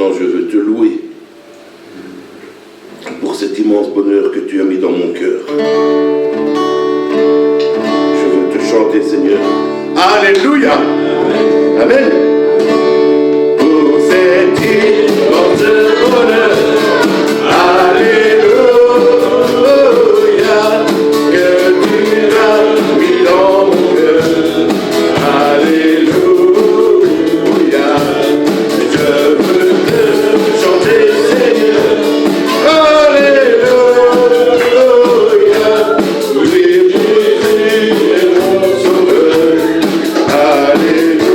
maintenant je veux te louer pour cet immense bonheur que tu as mis dans mon cœur. Je veux te chanter, Seigneur. Alléluia. Amen. Pour cet immense bonheur. Alléluia. Que tu as mis dans mon cœur. Alléluia. Je veux te chanter, Seigneur. Alléluia. Oui, Jésus est mon sauveur. Alléluia.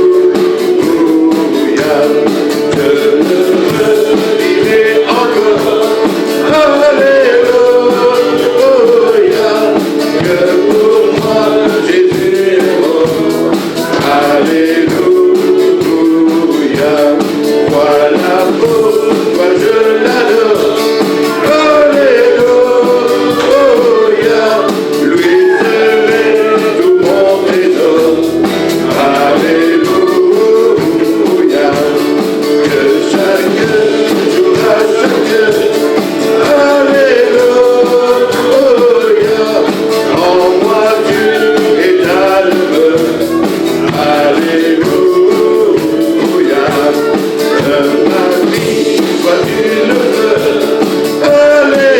Je ne veux vivre encore. Alléluia. Que pour moi Jésus est mort. Alléluia. Voilà pourquoi je l'adore. Alléluia. Lui seul est tout mon trésor. Alléluia. Que chaque jour à chaque heure. Alléluia. En moi tu es ta demeure. Alléluia. De ma vie, sois une fleur. Alléluia.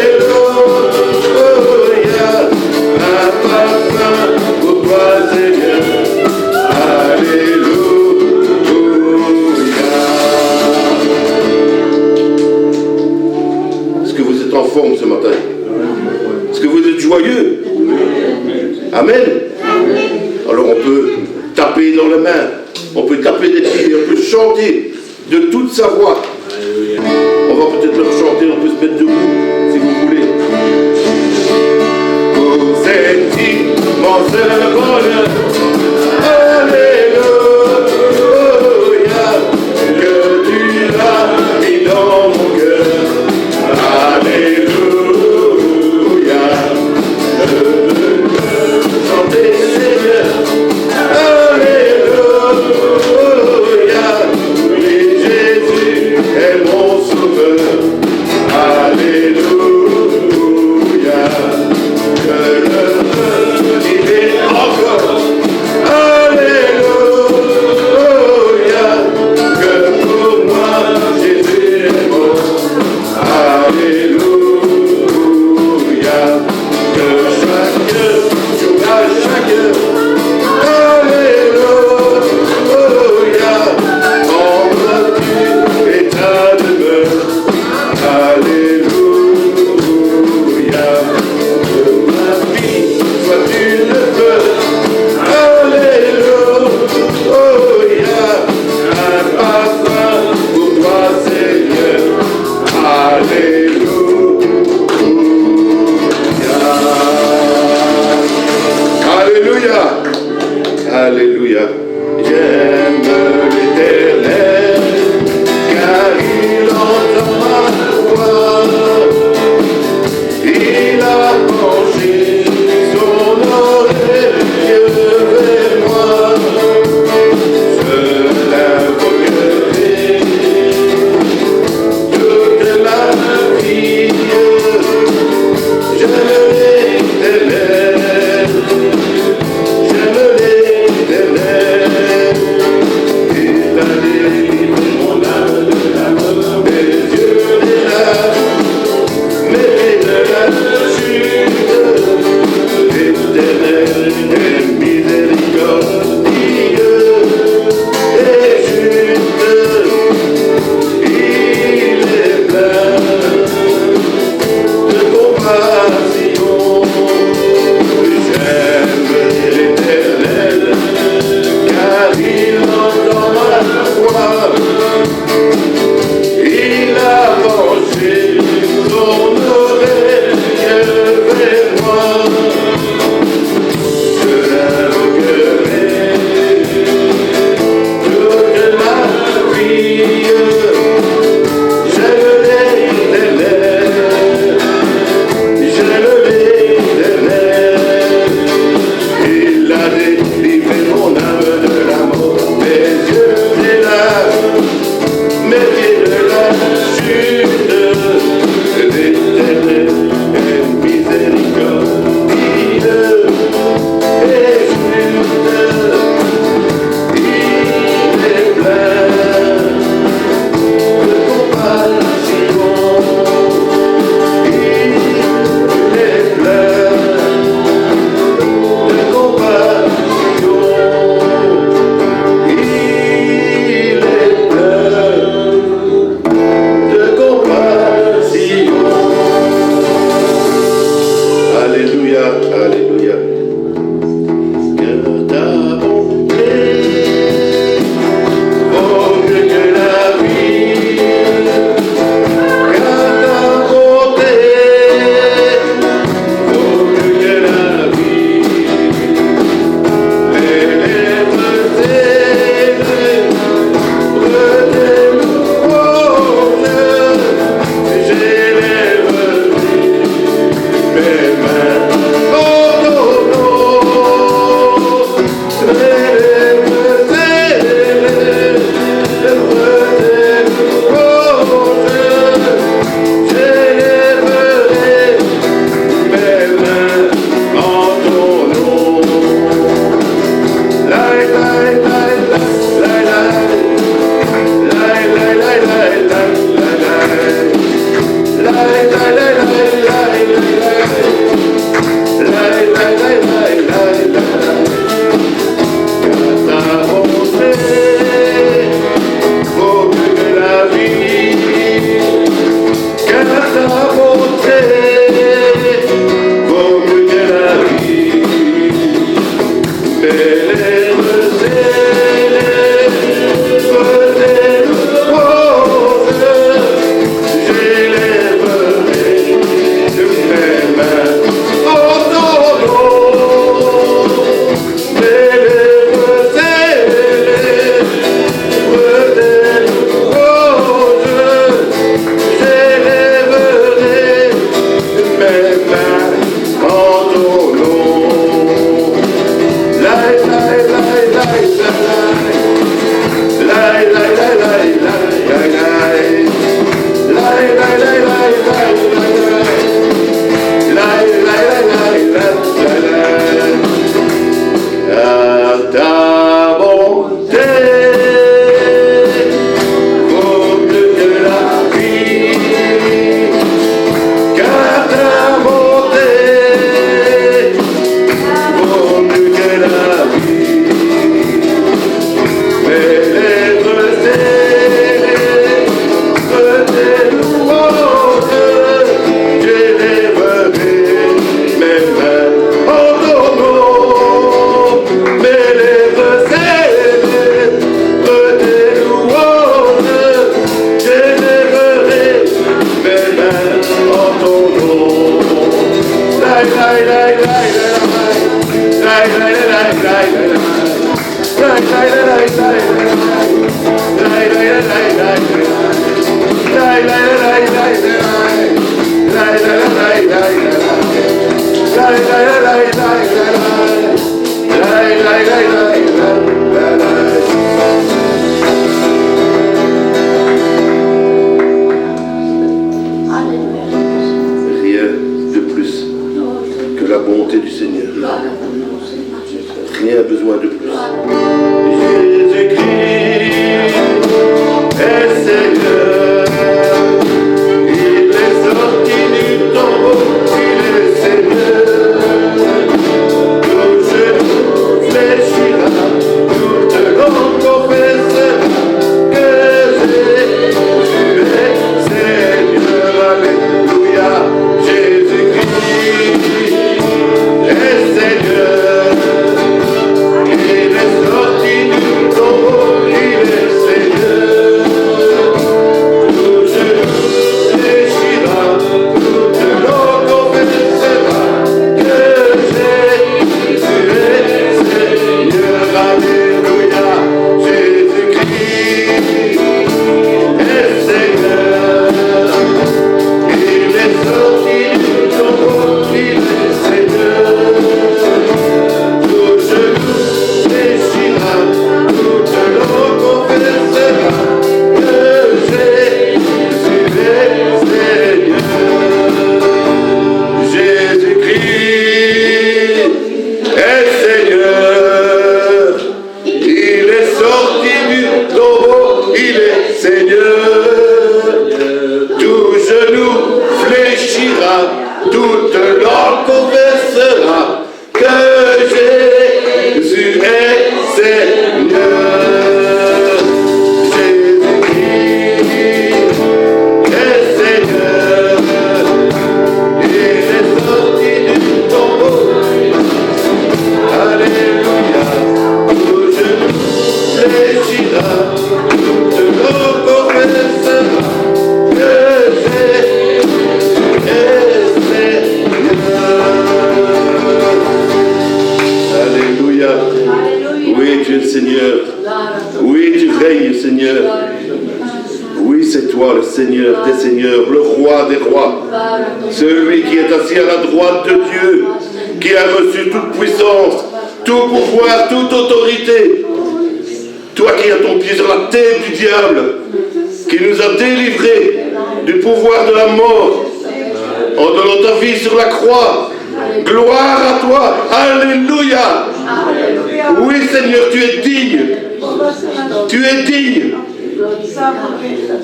Un parfum pour toi, Seigneur. Alléluia. Est-ce que vous êtes en forme ce matin? Est-ce que vous êtes joyeux? Amen. Alors on peut taper dans les mains, on peut taper des pieds, on peut chanter de toute sa voix. On va peut-être leur chanter, on peut se mettre debout si vous voulez. Pour cet immense bonheur, alléluia, que tu as mis dans mon cœur. Alléluia, je veux te chanter, Seigneur. Alléluia, oui, Jésus est mon sauveur. Alléluia, je le veux vivre encore. Alléluia, que pour moi Jésus est mort. Alléluia, que chaque jour à chaque heure. Alléluia, en moi tu es ta demeure. Alléluia, de ma vie, sois une fleur. Alléluia, un parfum pour toi, Seigneur. Alléluia. Alléluia. Alléluia. J'aime l'Éternel, car il entend ma voix. Il a penché son oreille vers moi. Je l'invoquerai toute la vie. J'aime l'Éternel. J'aime l'Éternel. Il a délivré mon âme de la mort, mes yeux des larmes, mes pieds de la chute. L'Éternel est miséricordieux et juste. Il est plein de compassion. J'aime l'Éternel, car il entend ma voix. Il a penché son oreille vers moi. Je l'invoquerai toute ma vie. J'aime l'Éternel. J'aime l'Éternel. Il a délivré mon âme de la mort, mes yeux des larmes, mes pieds de la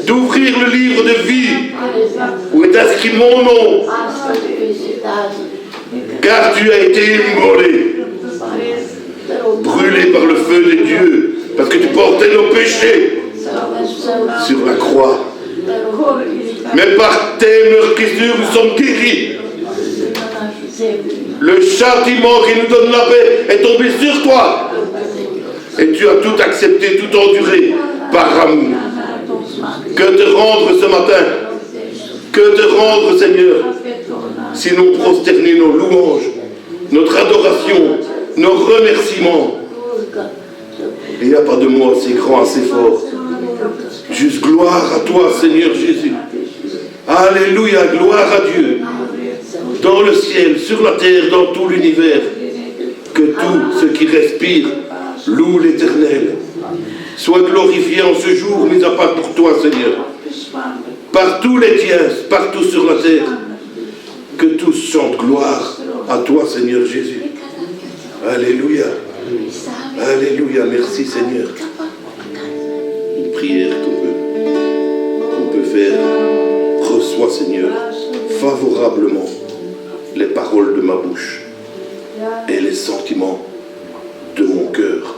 d'ouvrir le livre de vie où est inscrit mon nom, car tu as été immolé, brûlé par le feu de Dieu, parce que tu portais nos péchés sur la croix. Mais par tes meurtrissures, nous sommes guéris. Le châtiment qui nous donne la paix est tombé sur toi. Et tu as tout accepté, tout enduré par amour. Que te rendre ce matin? Que te rendre, Seigneur, sinon prosterner nos louanges, notre adoration, nos remerciements. Il n'y a pas de mot assez grand, assez fort. Juste gloire à toi, Seigneur Jésus. Alléluia, gloire à Dieu. Dans le ciel, sur la terre, dans tout l'univers. Que tout ce qui respire loue l'Éternel. Sois glorifié en ce jour, mis à part pour toi, Seigneur. Par tous les tiens, partout sur la terre. Que tous chantent gloire à toi, Seigneur Jésus. Alléluia. Alléluia, merci Seigneur. Une prière qu'on peut faire. Reçois, Seigneur, favorablement les paroles de ma bouche et les sentiments de mon cœur.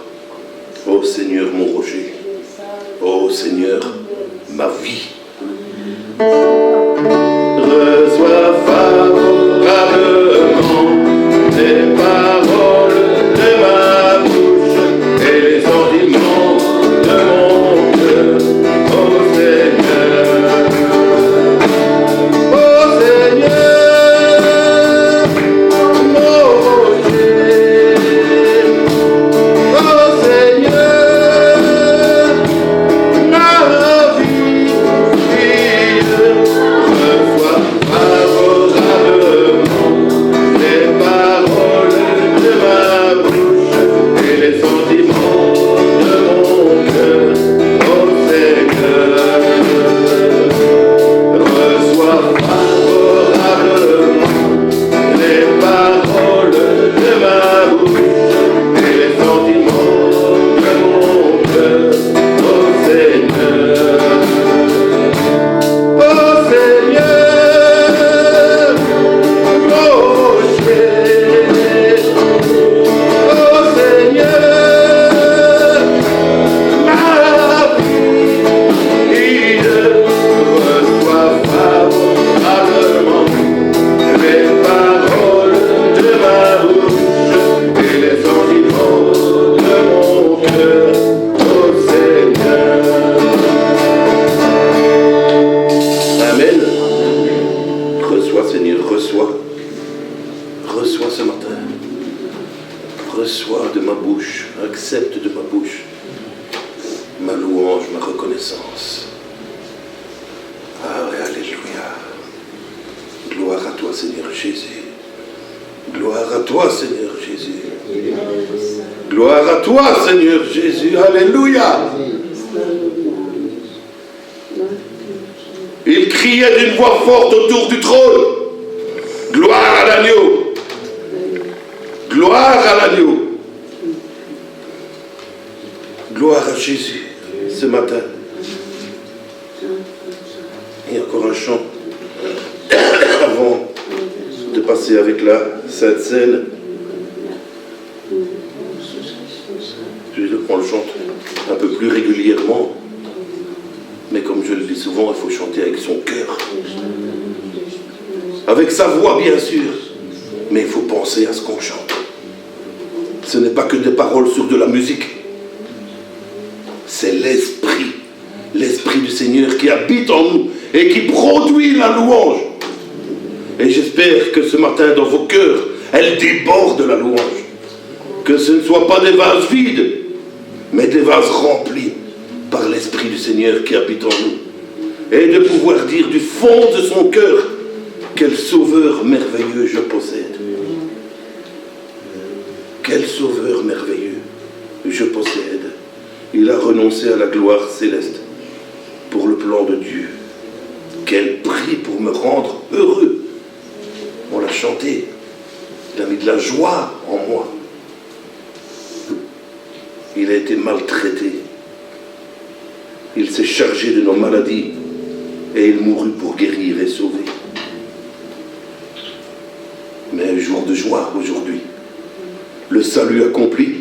Ô Seigneur, mon rocher. Ô Seigneur, ma vie. Reçois favorablement les paroles de ma bouche et les sentiments de mon cœur. Ô Seigneur, ô Seigneur, mon rocher. Ô Seigneur, ma vie. Reçois favorablement les paroles de ma bouche et les sentiments de mon cœur. Ô Seigneur, reçois favorablement les paroles de ma bouche et les sentiments de mon cœur. Ô Seigneur. Ô Seigneur, mon rocher. Ô Seigneur, ma vie. Seigneur Jésus. Gloire à toi, Seigneur Jésus. Gloire à toi, Seigneur Jésus. Alléluia. Il criait d'une voix forte autour du trône. Gloire à l'agneau. Gloire à l'agneau. Gloire à Jésus ce matin. Il y a encore un chant avant de passer avec la Sainte Seine. On le chante un peu plus régulièrement, mais comme je le dis souvent, il faut chanter avec son cœur. Avec sa voix, bien sûr, mais il faut penser à ce qu'on chante. Ce n'est pas que des paroles sur de la musique. C'est l'Esprit du Seigneur qui habite en nous et qui produit la louange. Et j'espère que ce matin, dans vos cœurs, elle déborde la louange. Que ce ne soit pas des vases vides, mais des vases remplis par l'Esprit du Seigneur qui habite en nous. Et de pouvoir dire du fond de son cœur, quel sauveur merveilleux je possède. Quel sauveur merveilleux je possède. Il a renoncé à la gloire céleste pour le plan de Dieu. Quel prix pour me rendre heureux. On l'a chanté. Il a mis de la joie en moi. Il a été maltraité. Il s'est chargé de nos maladies et il mourut pour guérir et sauver. Mais un jour de joie aujourd'hui. Le salut accompli.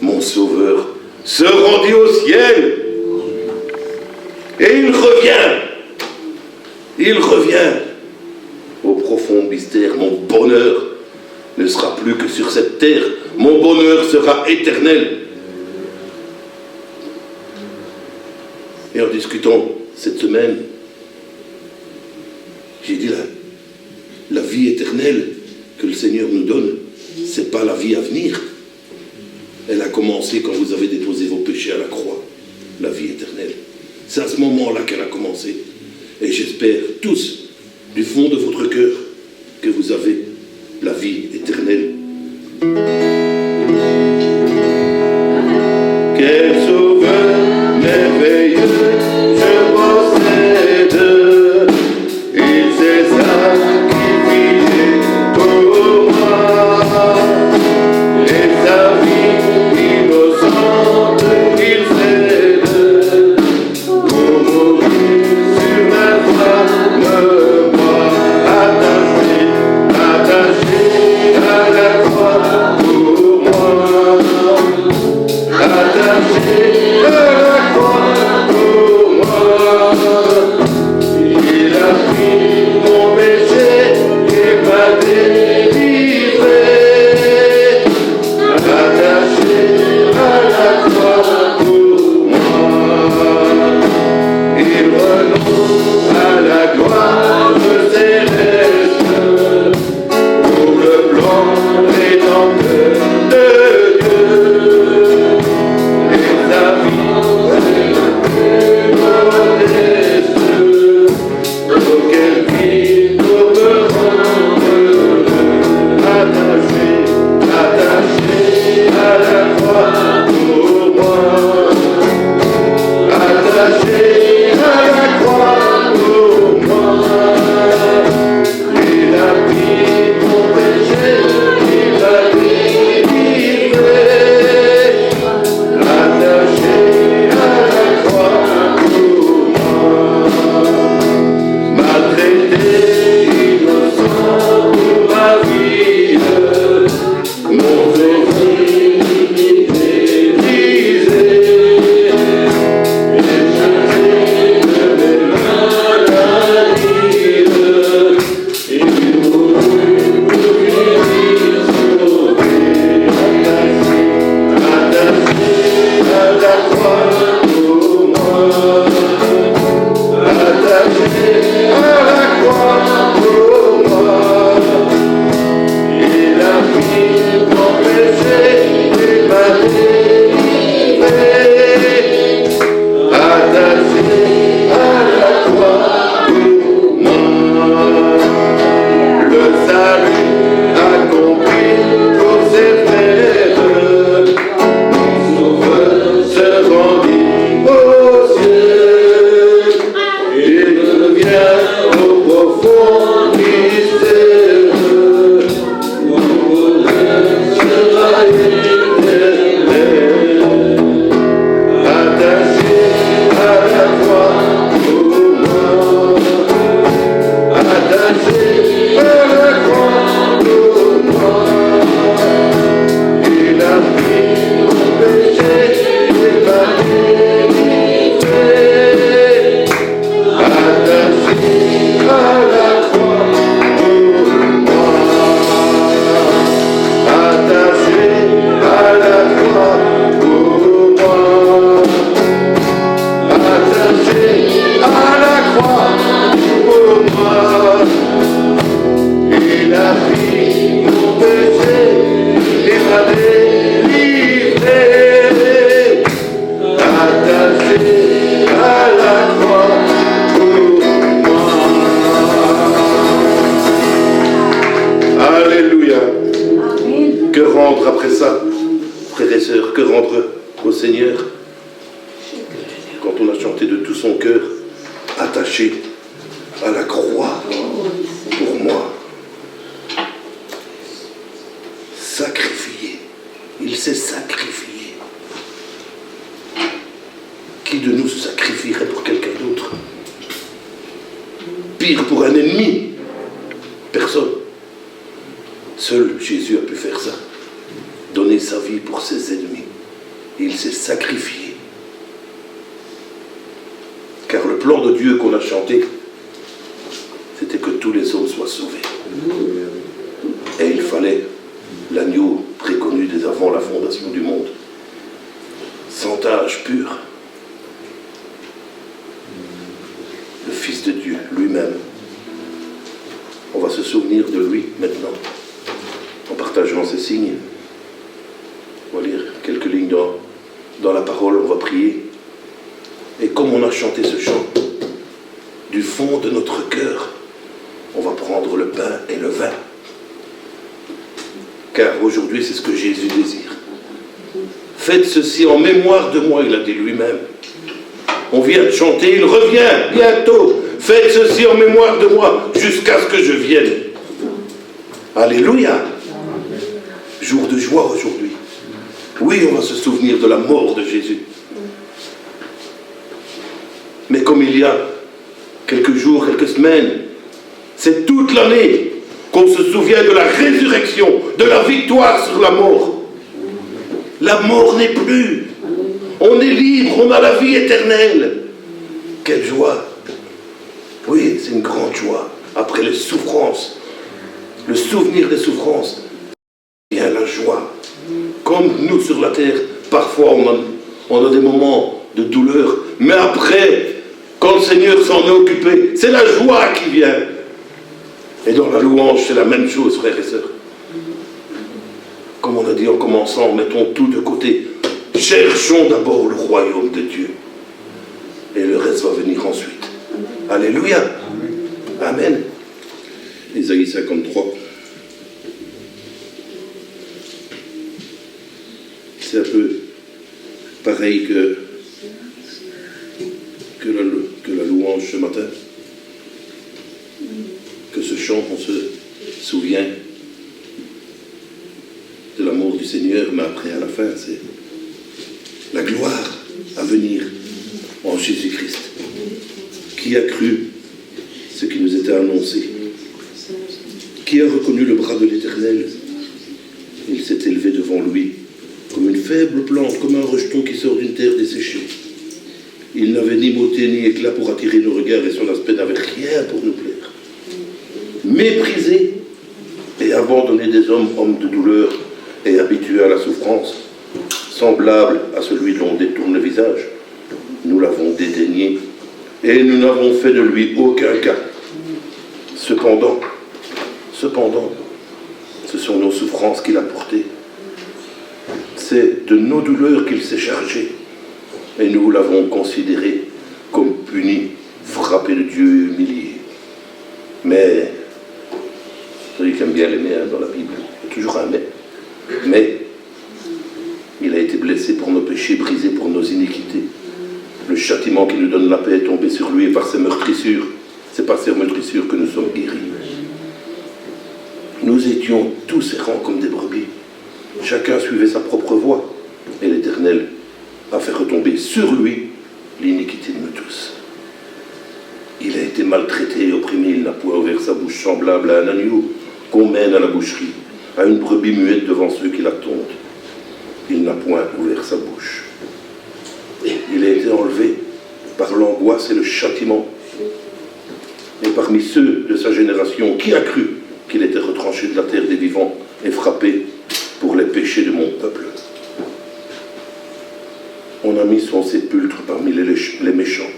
Mon Sauveur se rendit au ciel. Et il revient. Il revient au profond mystère. Mon bonheur ne sera plus que sur cette terre. Mon bonheur sera éternel. Et en discutant cette semaine, j'ai dit la vie éternelle que le Seigneur nous donne, c'est pas la vie à venir. Elle a commencé quand vous avez déposé vos péchés à la croix, la vie éternelle. C'est à ce moment-là qu'elle a commencé. Et j'espère tous, du fond de votre cœur, que vous avez la vie éternelle. Quel sauveur merveilleux je possède. Il s'est sacrifié pour moi. Et sa vie innocente il cède. Pour mourir sur la croix, me moi attaché à la croix pour moi. Attaché à la croix pour moi. Il a pris mon péché et m'a délivré. Attaché à la croix pour moi. Il renonce à la gloire céleste pour le plan rédempteur de Dieu. Et sa vie est la plus modeste. Oh, quelle vie pour me rendre heureux. Attaché à la croix pour moi. Attaché à la croix pour moi. Il a pris mon péché, il a délivré. Attaché à la croix pour moi. Maltraité, innocent pour ma vie. Mon péché limité, brisé. Et chargé de mes maladies. Il mourut pour guérir, sauver. Attaché à la croix pour moi. Attaché à la croix pour moi. Il a pris mon péché et m'a délivré. Attaché à la croix pour moi. son cœur attaché à la croix pour moi. Sacrifié. Il s'est sacrifié. Qui de nous se sacrifierait pour quelqu'un d'autre? Pire, pour un ennemi. Personne. Seul Jésus a pu faire ça. Donner sa vie pour ses ennemis. Il s'est sacrifié. Car le plan de Dieu qu'on a chanté, c'était que tous les hommes soient sauvés. Et il fallait l'agneau préconnu dès avant la fondation du monde. Sans tache, pur. Le Fils de Dieu lui-même. On va se souvenir de lui maintenant, en partageant ces signes. On va lire quelques lignes dans la parole, on va prier. Et comme on a chanté ce chant, du fond de notre cœur, on va prendre le pain et le vin. Car aujourd'hui, c'est ce que Jésus désire. Faites ceci en mémoire de moi, il a dit lui-même. On vient de chanter, il revient bientôt. Faites ceci en mémoire de moi, jusqu'à ce que je vienne. Alléluia. Jour de joie aujourd'hui. Oui, on va se souvenir de la mort de Jésus. Mais comme il y a quelques jours, quelques semaines, c'est toute l'année qu'on se souvient de la résurrection, de la victoire sur la mort. La mort n'est plus. On est libre, on a la vie éternelle. Quelle joie. Oui, c'est une grande joie. Après les souffrances, le souvenir des souffrances, vient la joie. Comme nous sur la terre, parfois on a des moments de douleur, mais après, quand le Seigneur s'en est occupé, c'est la joie qui vient. Et dans la louange, c'est la même chose, frères et sœurs. Comme on a dit en commençant, mettons tout de côté. Cherchons d'abord le royaume de Dieu. Et le reste va venir ensuite. Alléluia. Amen. Ésaïe 53. C'est un peu pareil que la louange ce matin. Que ce chant, on se souvient de l'amour du Seigneur, mais après, à la fin, c'est la gloire à venir en Jésus-Christ. Qui a cru ce qui nous était annoncé? Qui a reconnu le bras de l'Éternel? Il s'est élevé devant lui comme une faible plante, comme un rejeton qui sort d'une terre desséchée. Il n'avait ni beauté ni éclat pour attirer nos regards et son aspect n'avait rien pour nous plaire. Méprisé et abandonné des hommes de douleur et habitué à la souffrance, semblable à celui dont on détourne le visage, nous l'avons dédaigné et nous n'avons fait de lui aucun cas. Cependant, ce sont nos souffrances qu'il a portées. C'est de nos douleurs qu'il s'est chargé. Et nous l'avons considéré comme puni, frappé de Dieu et humilié. Mais, celui qui aime bien l'aimer dans la Bible, il y a toujours un mais. Mais, il a été blessé pour nos péchés, brisé pour nos iniquités. Le châtiment qui nous donne la paix est tombé sur lui et par ses meurtrissures, c'est par ses meurtrissures que nous sommes guéris. Nous étions tous errants comme des brebis. Chacun suivait sa propre voie. Et l'Éternel a fait retomber sur lui l'iniquité de nous tous. Il a été maltraité et opprimé, il n'a point ouvert sa bouche, semblable à un agneau qu'on mène à la boucherie, à une brebis muette devant ceux qui l'attendent. Il n'a point ouvert sa bouche. Il a été enlevé par l'angoisse et le châtiment. Et parmi ceux de sa génération, qui a cru qu'il était retranché de la terre des vivants et frappé pour les péchés de mon peuple? On a mis son sépulcre parmi les méchants,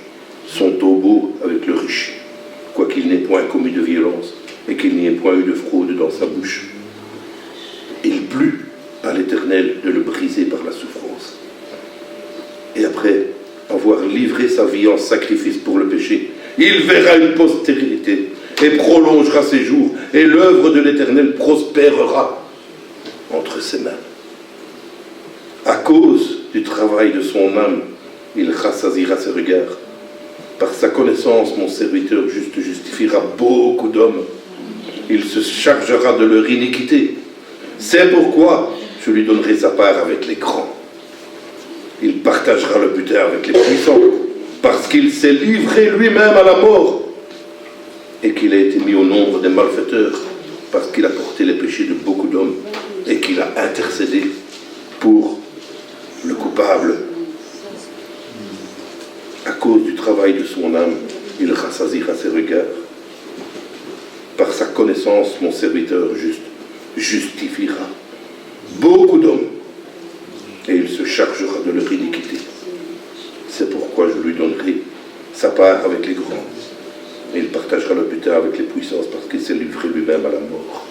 son tombeau avec le riche, quoiqu'il n'ait point commis de violence et qu'il n'y ait point eu de fraude dans sa bouche. Il plut à l'Éternel de le briser par la souffrance. Et après avoir livré sa vie en sacrifice pour le péché, il verra une postérité et prolongera ses jours, et l'œuvre de l'Éternel prospérera entre ses mains. À cause du travail de son âme, il rassasiera ses regards. Par sa connaissance, mon serviteur juste justifiera beaucoup d'hommes. Il se chargera de leur iniquité. C'est pourquoi je lui donnerai sa part avec les grands. Il partagera le butin avec les puissants, parce qu'il s'est livré lui-même à la mort, et qu'il a été mis au nombre des malfaiteurs, parce qu'il a porté les péchés de beaucoup d'hommes, et qu'il a intercédé pour le coupable. À cause du travail de son âme, il rassasiera ses regards. Par sa connaissance, mon serviteur juste justifiera beaucoup d'hommes, et il se chargera de leur iniquité. C'est pourquoi je lui donnerai sa part avec les grands, et il partagera le butin avec les puissances, parce qu'il s'est livré lui-même à la mort.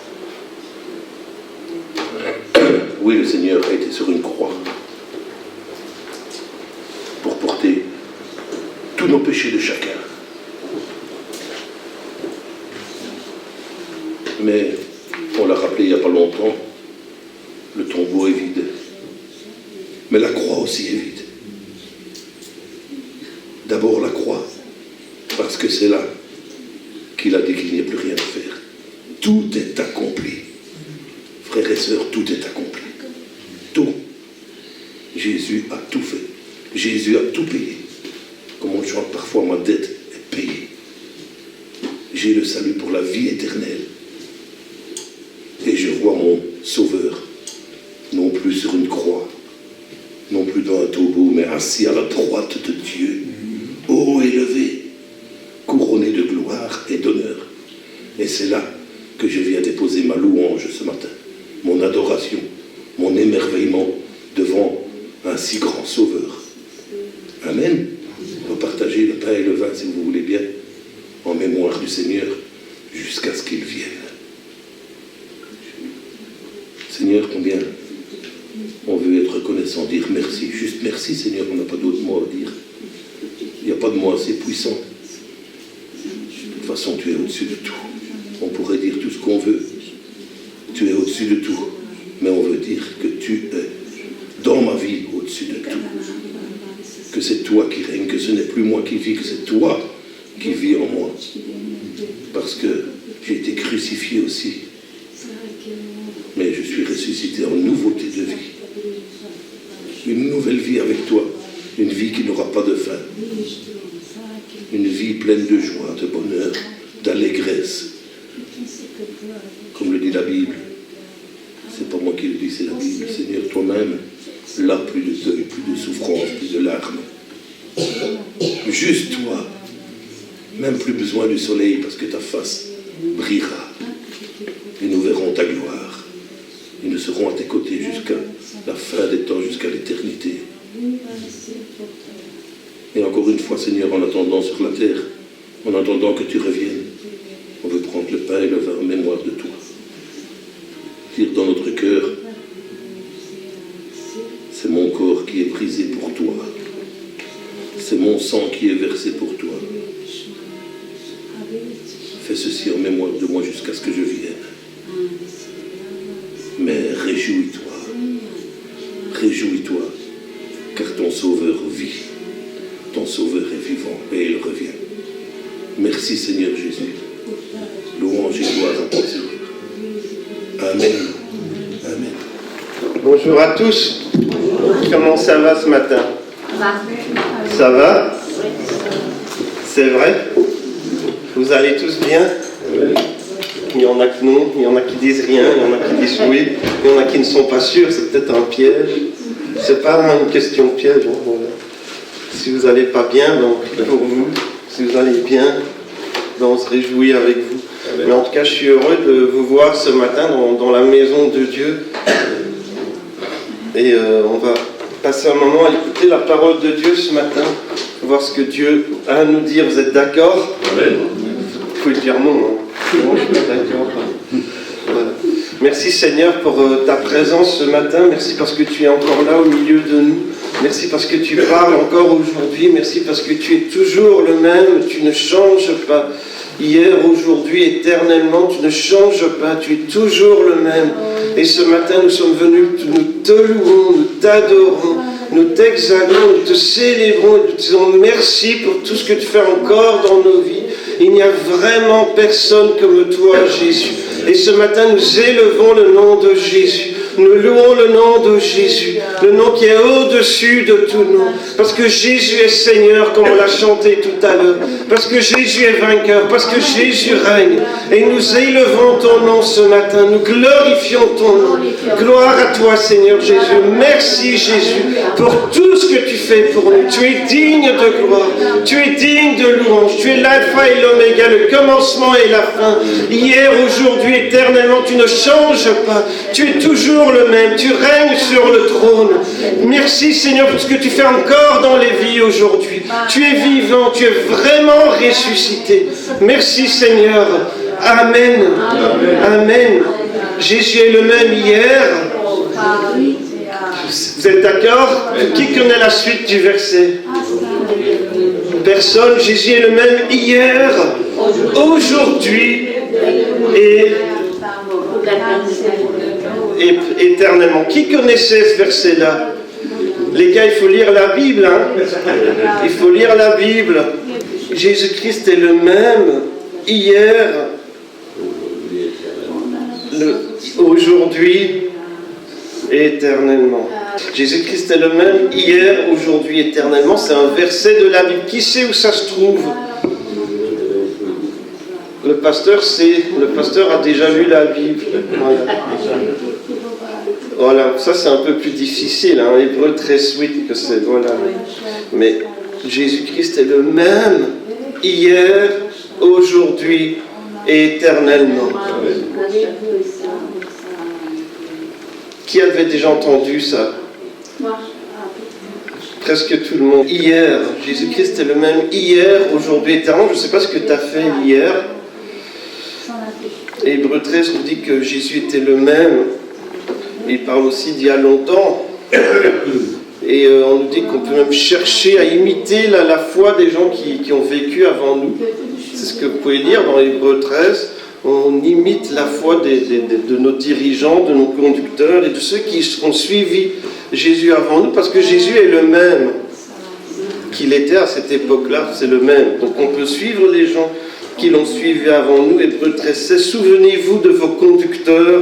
Oui, le Seigneur a été sur une croix pour porter tous nos péchés de chacun. Mais, on l'a rappelé il n'y a pas longtemps, le tombeau est vide. Mais la croix aussi est vide. D'abord la croix, parce que c'est là qu'il a dit qu'il n'y a plus rien à faire. Tout est accompli. Frères et sœurs, tout est accompli. Tout. Jésus a tout fait. Jésus a tout payé. Comme on chante parfois, ma dette est payée. J'ai le salut pour la vie éternelle. Et je vois mon Sauveur, non plus sur une croix, non plus dans un tombeau, mais assis à la droite de Dieu, haut élevé, couronné de gloire et d'honneur. Et c'est là que je viens déposer ma louange ce matin, mon adoration, mon émerveillement devant un si grand Sauveur. Amen. On va partager le pain et le vin, si vous voulez bien, en mémoire du Seigneur, jusqu'à ce qu'il vienne. Seigneur, combien on veut être reconnaissant, dire merci, juste merci Seigneur, on n'a pas d'autre mot à dire. Il n'y a pas de mot assez puissant. De toute façon, tu es au-dessus de tout. On pourrait dire tout ce qu'on veut. Tu es au-dessus de tout. Mais on veut dire que tu es dans ma vie au-dessus de tout. Que c'est toi qui règnes, que ce n'est plus moi qui vis, que c'est toi qui vis en moi. Parce que j'ai été crucifié aussi. Mais je suis ressuscité en nouveauté de vie. Une nouvelle vie avec toi. Une vie qui n'aura pas de fin. Une vie pleine de joie, de bonheur, d'allégresse. Comme le dit la Bible. C'est pas moi qui le dis, c'est la Bible. Seigneur, toi-même, là, plus de deuil, plus de souffrance, plus de larmes. Juste toi. Même plus besoin du soleil parce que ta face brillera. Et nous verrons ta gloire. Et nous serons à tes côtés jusqu'à la fin des temps, jusqu'à l'éternité. Et encore une fois, Seigneur, en attendant sur la terre, en attendant que tu reviennes, on veut prendre le pain et le vin en mémoire de toi. Dire dans notre cœur, c'est mon corps qui est brisé pour toi. C'est mon sang qui est versé pour toi. Fais ceci en mémoire de moi jusqu'à ce que je vienne. Mais réjouis-toi, réjouis-toi, car ton Sauveur vit, ton Sauveur est vivant et il revient. Merci Seigneur Jésus. Louange et gloire à ton Seigneur. Amen. Amen. Bonjour à tous. Comment ça va ce matin? Ça va? C'est vrai? Vous allez tous bien? Il y en a qui non, il y en a qui disent rien, il y en a qui disent oui, il y en a qui ne sont pas sûrs, c'est peut-être un piège. C'est pas une question de piège. Hein. Si vous n'allez pas bien, donc pour vous, si vous allez bien, ben, on se réjouit avec vous. Mais en tout cas, je suis heureux de vous voir ce matin dans la maison de Dieu. Et on va passer un moment à écouter la parole de Dieu ce matin, voir ce que Dieu a à nous dire. Vous êtes d'accord? Amen. Vous pouvez dire non, hein. Non, je suis pas d'accord. Voilà. Merci Seigneur pour ta présence ce matin. Merci parce que tu es encore là au milieu de nous. Merci parce que tu parles encore aujourd'hui. Merci parce que tu es toujours le même. Tu ne changes pas. Hier, aujourd'hui, éternellement, tu ne changes pas. Tu es toujours le même. Et ce matin, nous sommes venus, nous te louons, nous t'adorons. Nous t'exaltons, nous te célébrons, nous te disons merci pour tout ce que tu fais encore dans nos vies. Il n'y a vraiment personne comme toi, Jésus. Et ce matin, nous élevons le nom de Jésus. Nous louons le nom de Jésus, le nom qui est au-dessus de tout nom. Parce que Jésus est Seigneur, comme on l'a chanté tout à l'heure. Parce que Jésus est vainqueur, parce que Jésus règne. Et nous élevons ton nom ce matin, nous glorifions ton nom. Gloire à toi, Seigneur Jésus. Merci, Jésus, pour tout ce que tu fais pour nous. Tu es digne de gloire, tu es digne de louange. Tu es l'alpha et l'oméga, le commencement et la fin. Hier, aujourd'hui, éternellement, tu ne changes pas. Tu es toujours le même, tu règnes sur le trône. Merci Seigneur pour ce que tu fais encore dans les vies aujourd'hui. Tu es vivant, tu es vraiment ressuscité. Merci Seigneur. Amen. Amen. Jésus est le même hier. Vous êtes d'accord? Qui connaît la suite du verset? Personne. Jésus est le même hier, aujourd'hui et éternellement. Qui connaissait ce verset-là? Les gars, il faut lire la Bible. Hein? Il faut lire la Bible. Jésus-Christ est le même hier, aujourd'hui et éternellement. Jésus-Christ est le même hier, aujourd'hui, éternellement. C'est un verset de la Bible. Qui sait où ça se trouve? Le pasteur sait. Le pasteur a déjà lu la Bible. Voilà, ça c'est un peu plus difficile, hein, Hébreux 13:8 que c'est, voilà. Mais Jésus-Christ est le même hier, aujourd'hui et éternellement. Qui avait déjà entendu ça? Presque tout le monde. Hier, Jésus-Christ est le même hier, aujourd'hui et éternellement. Je ne sais pas ce que tu as fait hier. Hébreux 13 nous dit que Jésus était le même. Il parle aussi d'il y a longtemps. Et on nous dit qu'on peut même chercher à imiter la foi des gens qui ont vécu avant nous. C'est ce que vous pouvez lire dans Hébreux 13. On imite la foi de nos dirigeants, de nos conducteurs et de ceux qui ont suivi Jésus avant nous, parce que Jésus est le même qu'il était à cette époque-là, c'est le même. Donc on peut suivre les gens qui l'ont suivi avant nous. Hébreux 13, souvenez-vous de vos conducteurs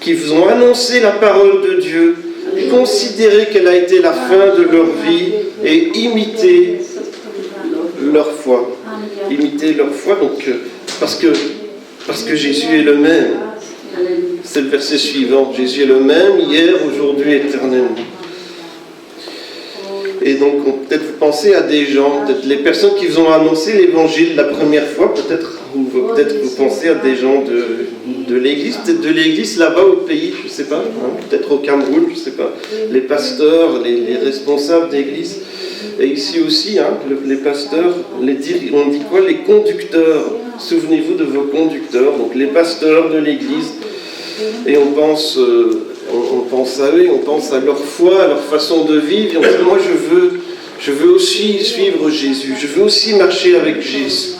qui vous ont annoncé la parole de Dieu, considérez qu'elle a été la fin de leur vie et imitez leur foi. Imitez leur foi, donc, parce que Jésus est le même. C'est le verset suivant. Jésus est le même hier, aujourd'hui, éternellement. Et donc, peut-être vous pensez à des gens, peut-être les personnes qui vous ont annoncé l'évangile la première fois, peut-être vous pensez à des gens de l'église, peut-être de l'église là-bas au pays, je ne sais pas, hein, peut-être au Cameroun, je ne sais pas, les pasteurs, les responsables d'église, et ici aussi, hein, les pasteurs, on dit quoi? Les conducteurs. Souvenez-vous de vos conducteurs, donc les pasteurs de l'église, et on pense à eux, on pense à leur foi, à leur façon de vivre, et on dit, moi je veux aussi suivre Jésus, je veux aussi marcher avec Jésus.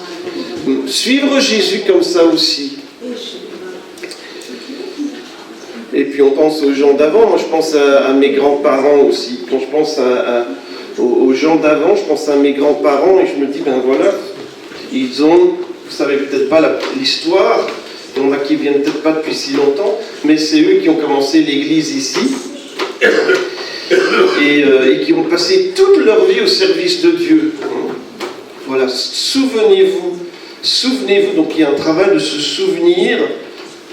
Suivre Jésus comme ça aussi. Et puis on pense aux gens d'avant, moi je pense à mes grands-parents aussi. Quand je pense aux gens d'avant, je pense à mes grands-parents et je me dis, ben voilà, ils ont, vous savez peut-être pas l'histoire, il y en a qui viennent peut-être pas depuis si longtemps, mais c'est eux qui ont commencé l'église ici. Et qui ont passé toute leur vie au service de Dieu. Voilà, souvenez-vous, donc il y a un travail de se souvenir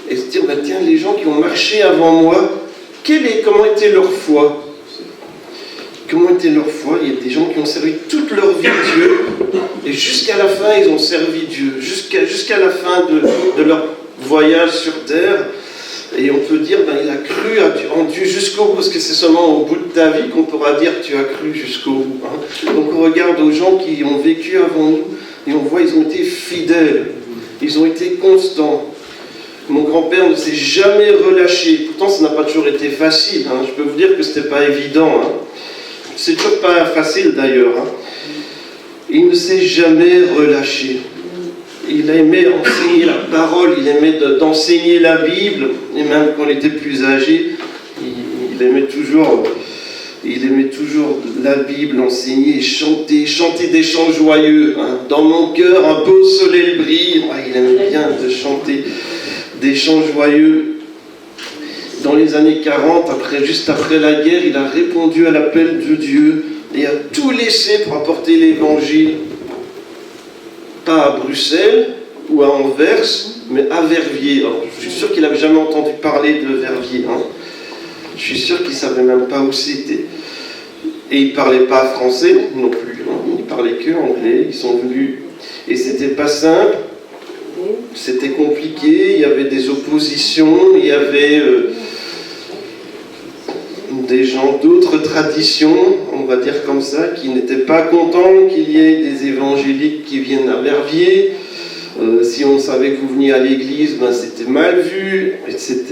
et se dire, bah, tiens, les gens qui ont marché avant moi, comment était leur foi? Comment était leur foi? Il y a des gens qui ont servi toute leur vie Dieu, et jusqu'à la fin, ils ont servi Dieu, jusqu'à la fin de leur voyage sur terre. Et on peut dire, ben, il a cru en Dieu jusqu'au bout, parce que c'est seulement au bout de ta vie qu'on pourra dire tu as cru jusqu'au bout. Hein. Donc on regarde aux gens qui ont vécu avant nous, et on voit ils ont été fidèles, ils ont été constants. Mon grand-père ne s'est jamais relâché, pourtant ça n'a pas toujours été facile, hein. Je peux vous dire que ce n'était pas évident. Hein. C'est toujours pas facile d'ailleurs. Hein. Il ne s'est jamais relâché. Il aimait enseigner la parole, il aimait d'enseigner la Bible, et même quand il était plus âgé, il aimait toujours Il aimait toujours la Bible, enseigner, chanter des chants joyeux. Hein. Dans mon cœur, un beau soleil brille. Ah, il aimait bien de chanter des chants joyeux. Dans les années 40, juste après la guerre, il a répondu à l'appel de Dieu et a tout laissé pour apporter l'évangile. Pas à Bruxelles ou à Anvers, mais à Verviers. Alors, je suis sûr qu'il n'avait jamais entendu parler de Verviers. Hein. Je suis sûr qu'il ne savait même pas où c'était. Et il ne parlait pas français non plus. Hein. Il ne parlait que anglais. Ils sont venus. Et c'était pas simple. C'était compliqué. Il y avait des oppositions. Il y avait des gens d'autres traditions, on va dire comme ça, qui n'étaient pas contents qu'il y ait des évangéliques qui viennent à Verviers. Si on savait que vous veniez à l'église, ben, c'était mal vu, etc.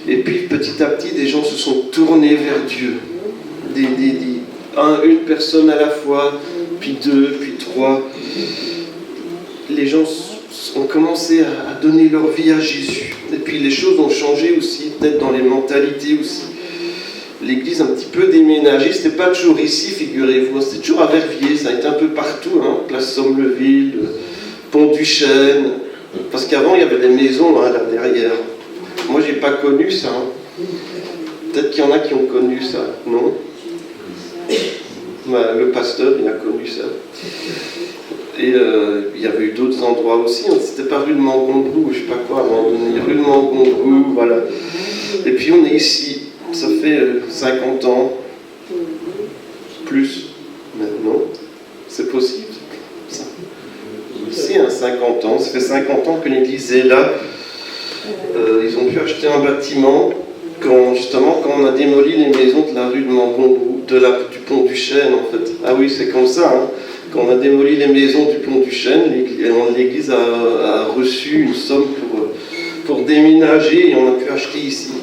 Et puis petit à petit, des gens se sont tournés vers Dieu. Une personne à la fois, puis deux, puis trois. Les gens ont commencé à donner leur vie à Jésus. Et puis les choses ont changé aussi, peut-être dans les mentalités aussi. L'église a un petit peu déménagé, c'était pas toujours ici, figurez-vous, c'était toujours à Verviers, ça a été un peu partout, hein, place Somme-le-Ville, Pont du Chêne, parce qu'avant il y avait des maisons hein, là derrière. Moi j'ai pas connu ça, hein. Peut-être qu'il y en a qui ont connu ça, non? Bah, le pasteur il a connu ça. Et il y avait eu d'autres endroits aussi, hein. C'était pas rue de Mangonbrou, je sais pas quoi, à un moment donné, rue de Mangonbrou, voilà. Et puis on est ici. Ça fait 50 ans, plus maintenant, c'est possible. Si, 50 ans, ça fait 50 ans que l'église est là. Ils ont pu acheter un bâtiment quand on a démoli les maisons de la rue de Mangonbrou, du pont du Chêne en fait. Ah oui, c'est comme ça. Hein. Quand on a démoli les maisons du pont du Chêne, l'église a reçu une somme pour déménager et on a pu acheter ici.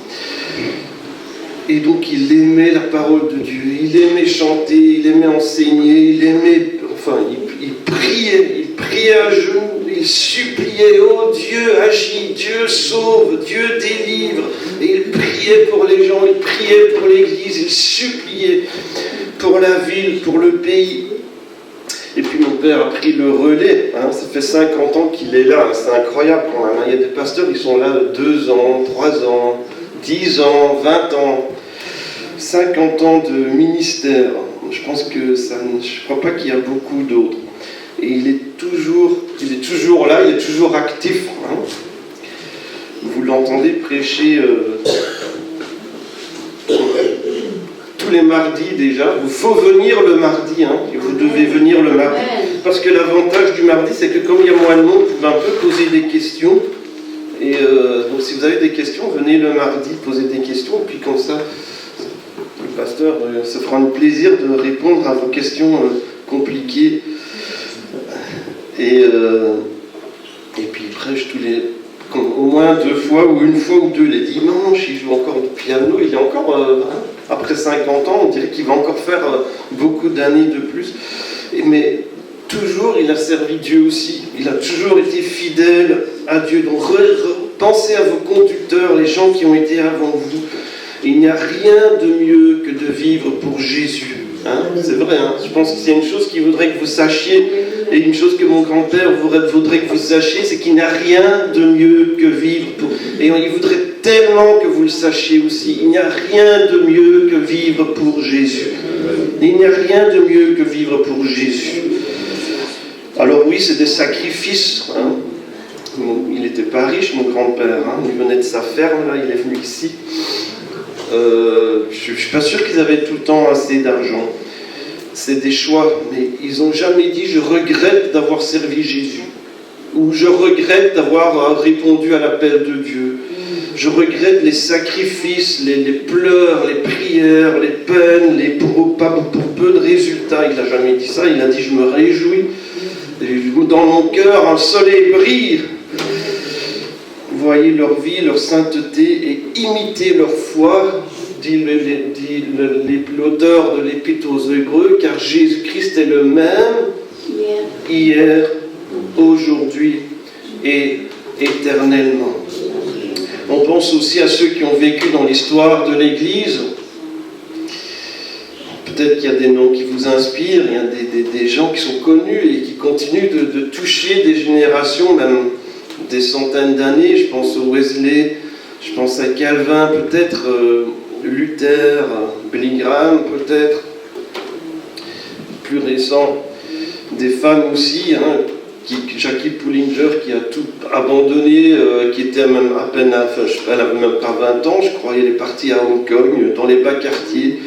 Et donc il aimait la parole de Dieu, il aimait chanter, il aimait enseigner, il priait à genoux, il suppliait, oh Dieu agit, Dieu sauve, Dieu délivre. Et il priait pour les gens, il priait pour l'église, il suppliait pour la ville, pour le pays. Et puis mon père a pris le relais, hein, ça fait 50 ans qu'il est là, c'est incroyable quand même. Il y a des pasteurs qui sont là 2 ans, 3 ans, 10 ans, 20 ans, 50 ans de ministère. Je pense que je ne crois pas qu'il y a beaucoup d'autres. Et il est toujours là, il est toujours actif. Hein. Vous l'entendez prêcher tous les mardis déjà. Il faut venir le mardi, hein. Vous devez venir le mardi. Parce que l'avantage du mardi, c'est que comme il y a moins de monde, vous pouvez un peu poser des questions. Et donc si vous avez des questions, venez le mardi poser des questions, et puis comme ça, le pasteur se fera un plaisir de répondre à vos questions compliquées. Et puis il prêche au moins 2 fois ou 1 fois ou 2 les dimanches, il joue encore du piano, il est encore, après 50 ans, on dirait qu'il va encore faire beaucoup d'années de plus. Mais toujours, il a servi Dieu aussi. Il a toujours été fidèle à Dieu. Donc, pensez à vos conducteurs, les gens qui ont été avant vous. Il n'y a rien de mieux que de vivre pour Jésus. Hein, c'est vrai, hein. Je pense que c'est une chose qu'il voudrait que vous sachiez, et une chose que mon grand-père voudrait que vous sachiez, c'est qu'il n'y a rien de mieux que vivre pour... Et il voudrait tellement que vous le sachiez aussi. Il n'y a rien de mieux que vivre pour Jésus. Il n'y a rien de mieux que vivre pour Jésus. Alors oui, c'est des sacrifices. Hein. Il n'était pas riche, mon grand-père. Hein. Il venait de sa ferme, là, il est venu ici. Je ne suis pas sûr qu'ils avaient tout le temps assez d'argent. C'est des choix, mais ils n'ont jamais dit « je regrette d'avoir servi Jésus » ou « je regrette d'avoir répondu à l'appel de Dieu ». Je regrette les sacrifices, les pleurs, les prières, les peines, pour peu de résultats. Il n'a jamais dit ça, il a dit « je me réjouis ». Dans mon cœur, un soleil brille. Voyez leur vie, leur sainteté et imitez leur foi, dit l'auteur de l'Épître aux Hébreux, car Jésus-Christ est le même hier, aujourd'hui et éternellement. On pense aussi à ceux qui ont vécu dans l'histoire de l'Église. Peut-être qu'il y a des noms qui vous inspirent, il y a des gens qui sont connus et qui continuent de toucher des générations, même des centaines d'années. Je pense au Wesley, je pense à Calvin, peut-être Luther, Billy Graham, peut-être. Plus récent, des femmes aussi, hein, Jackie Pullinger qui a tout abandonné, qui était même à peine, elle avait même pas 20 ans, je crois, elle est partie à Hong Kong, dans les bas quartiers.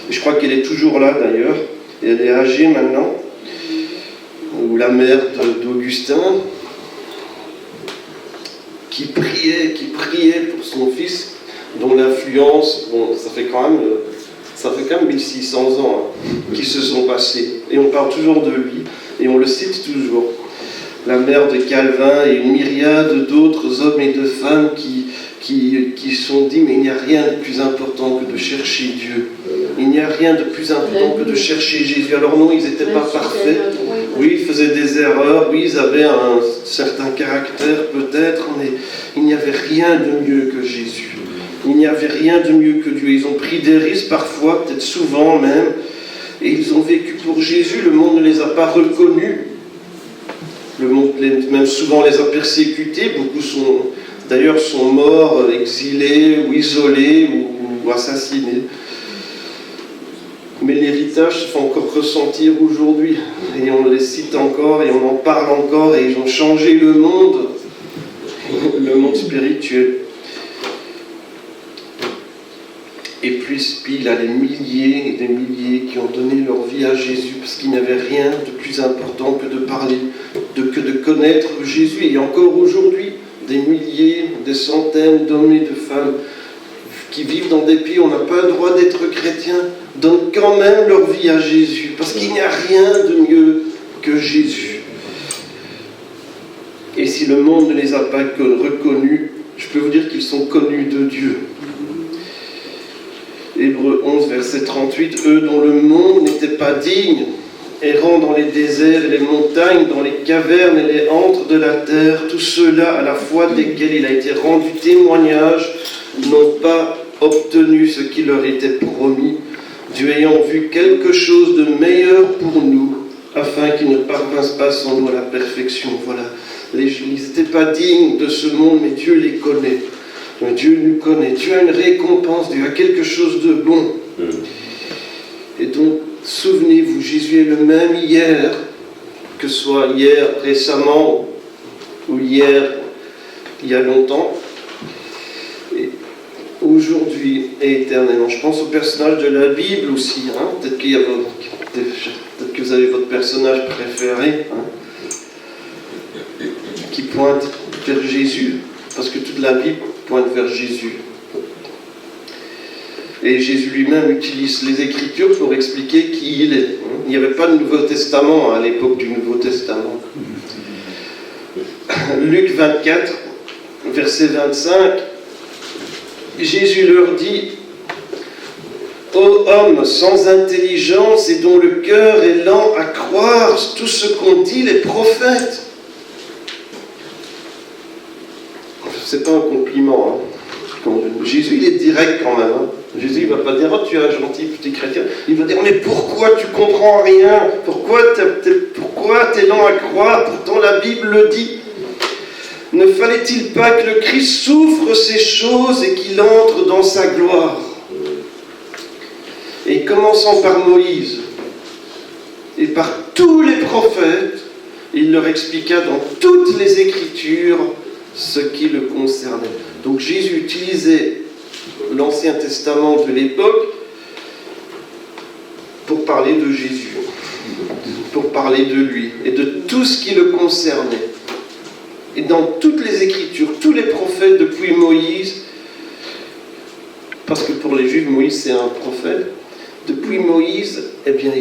Je crois qu'elle est toujours là d'ailleurs, et elle est âgée maintenant. Ou la mère d'Augustin, qui priait pour son fils, dont l'influence, bon, ça fait quand même 1600 ans hein, qui se sont passés. Et on parle toujours de lui, et on le cite toujours. La mère de Calvin et une myriade d'autres hommes et de femmes qui sont dit, mais il n'y a rien de plus important que de chercher Dieu. Il n'y a rien de plus important que de chercher Jésus. Alors non, ils n'étaient pas parfaits. Oui, ils faisaient des erreurs. Oui, ils avaient un certain caractère peut-être, mais il n'y avait rien de mieux que Jésus. Il n'y avait rien de mieux que Dieu. Ils ont pris des risques parfois, peut-être souvent même, et ils ont vécu pour Jésus. Le monde ne les a pas reconnus. Le monde même souvent les a persécutés. Beaucoup sont morts, exilés ou isolés ou assassinés. Mais l'héritage se fait encore ressentir aujourd'hui. Et on les cite encore, et on en parle encore, et ils ont changé le monde spirituel. Et puis il y a des milliers et des milliers qui ont donné leur vie à Jésus, parce qu'il n'y avait rien de plus important que de parler, que de connaître Jésus. Et encore aujourd'hui, des milliers, des centaines d'hommes et de femmes qui vivent dans des pays où on n'a pas le droit d'être chrétien, donnent quand même leur vie à Jésus, parce qu'il n'y a rien de mieux que Jésus. Et si le monde ne les a pas reconnus, je peux vous dire qu'ils sont connus de Dieu. Hébreux 11, verset 38, « Eux dont le monde n'était pas digne, errant dans les déserts et les montagnes, dans les cavernes et les antres de la terre, tous ceux-là, à la foi desquels il a été rendu témoignage, n'ont pas obtenu ce qui leur était promis, Dieu ayant vu quelque chose de meilleur pour nous, afin qu'ils ne parvinssent pas sans nous à la perfection. » Voilà, ils n'étaient pas dignes de ce monde, mais Dieu les connaît. Dieu nous connaît, Dieu a une récompense, Dieu a quelque chose de bon. Et donc, souvenez-vous, Jésus est le même hier, que ce soit hier récemment ou hier il y a longtemps, et aujourd'hui et éternellement. Je pense au personnage de la Bible aussi, hein. Peut-être que vous avez votre personnage préféré, hein, qui pointe vers Jésus, parce que toute la Bible pointe vers Jésus. Et Jésus lui-même utilise les Écritures pour expliquer qui il est. Il n'y avait pas de Nouveau Testament à l'époque du Nouveau Testament. Luc 24, verset 25, Jésus leur dit, « Ô homme sans intelligence et dont le cœur est lent à croire tout ce qu'ont dit les prophètes. » C'est pas un compliment. Hein. Jésus, il est direct quand même. Hein. Jésus, il ne va pas dire « Oh, tu es un gentil petit chrétien ». Il va dire « Mais pourquoi tu comprends rien? Pourquoi tu es lent à croire? Pourtant la Bible le dit. Ne fallait-il pas que le Christ souffre ces choses et qu'il entre dans sa gloire ?» Et commençant par Moïse et par tous les prophètes, il leur expliqua dans toutes les Écritures ce qui le concernait. Donc Jésus utilisait l'Ancien Testament de l'époque pour parler de Jésus, pour parler de lui et de tout ce qui le concernait. Et dans toutes les Écritures, tous les prophètes depuis Moïse, parce que pour les Juifs, Moïse c'est un prophète, depuis Moïse, eh bien,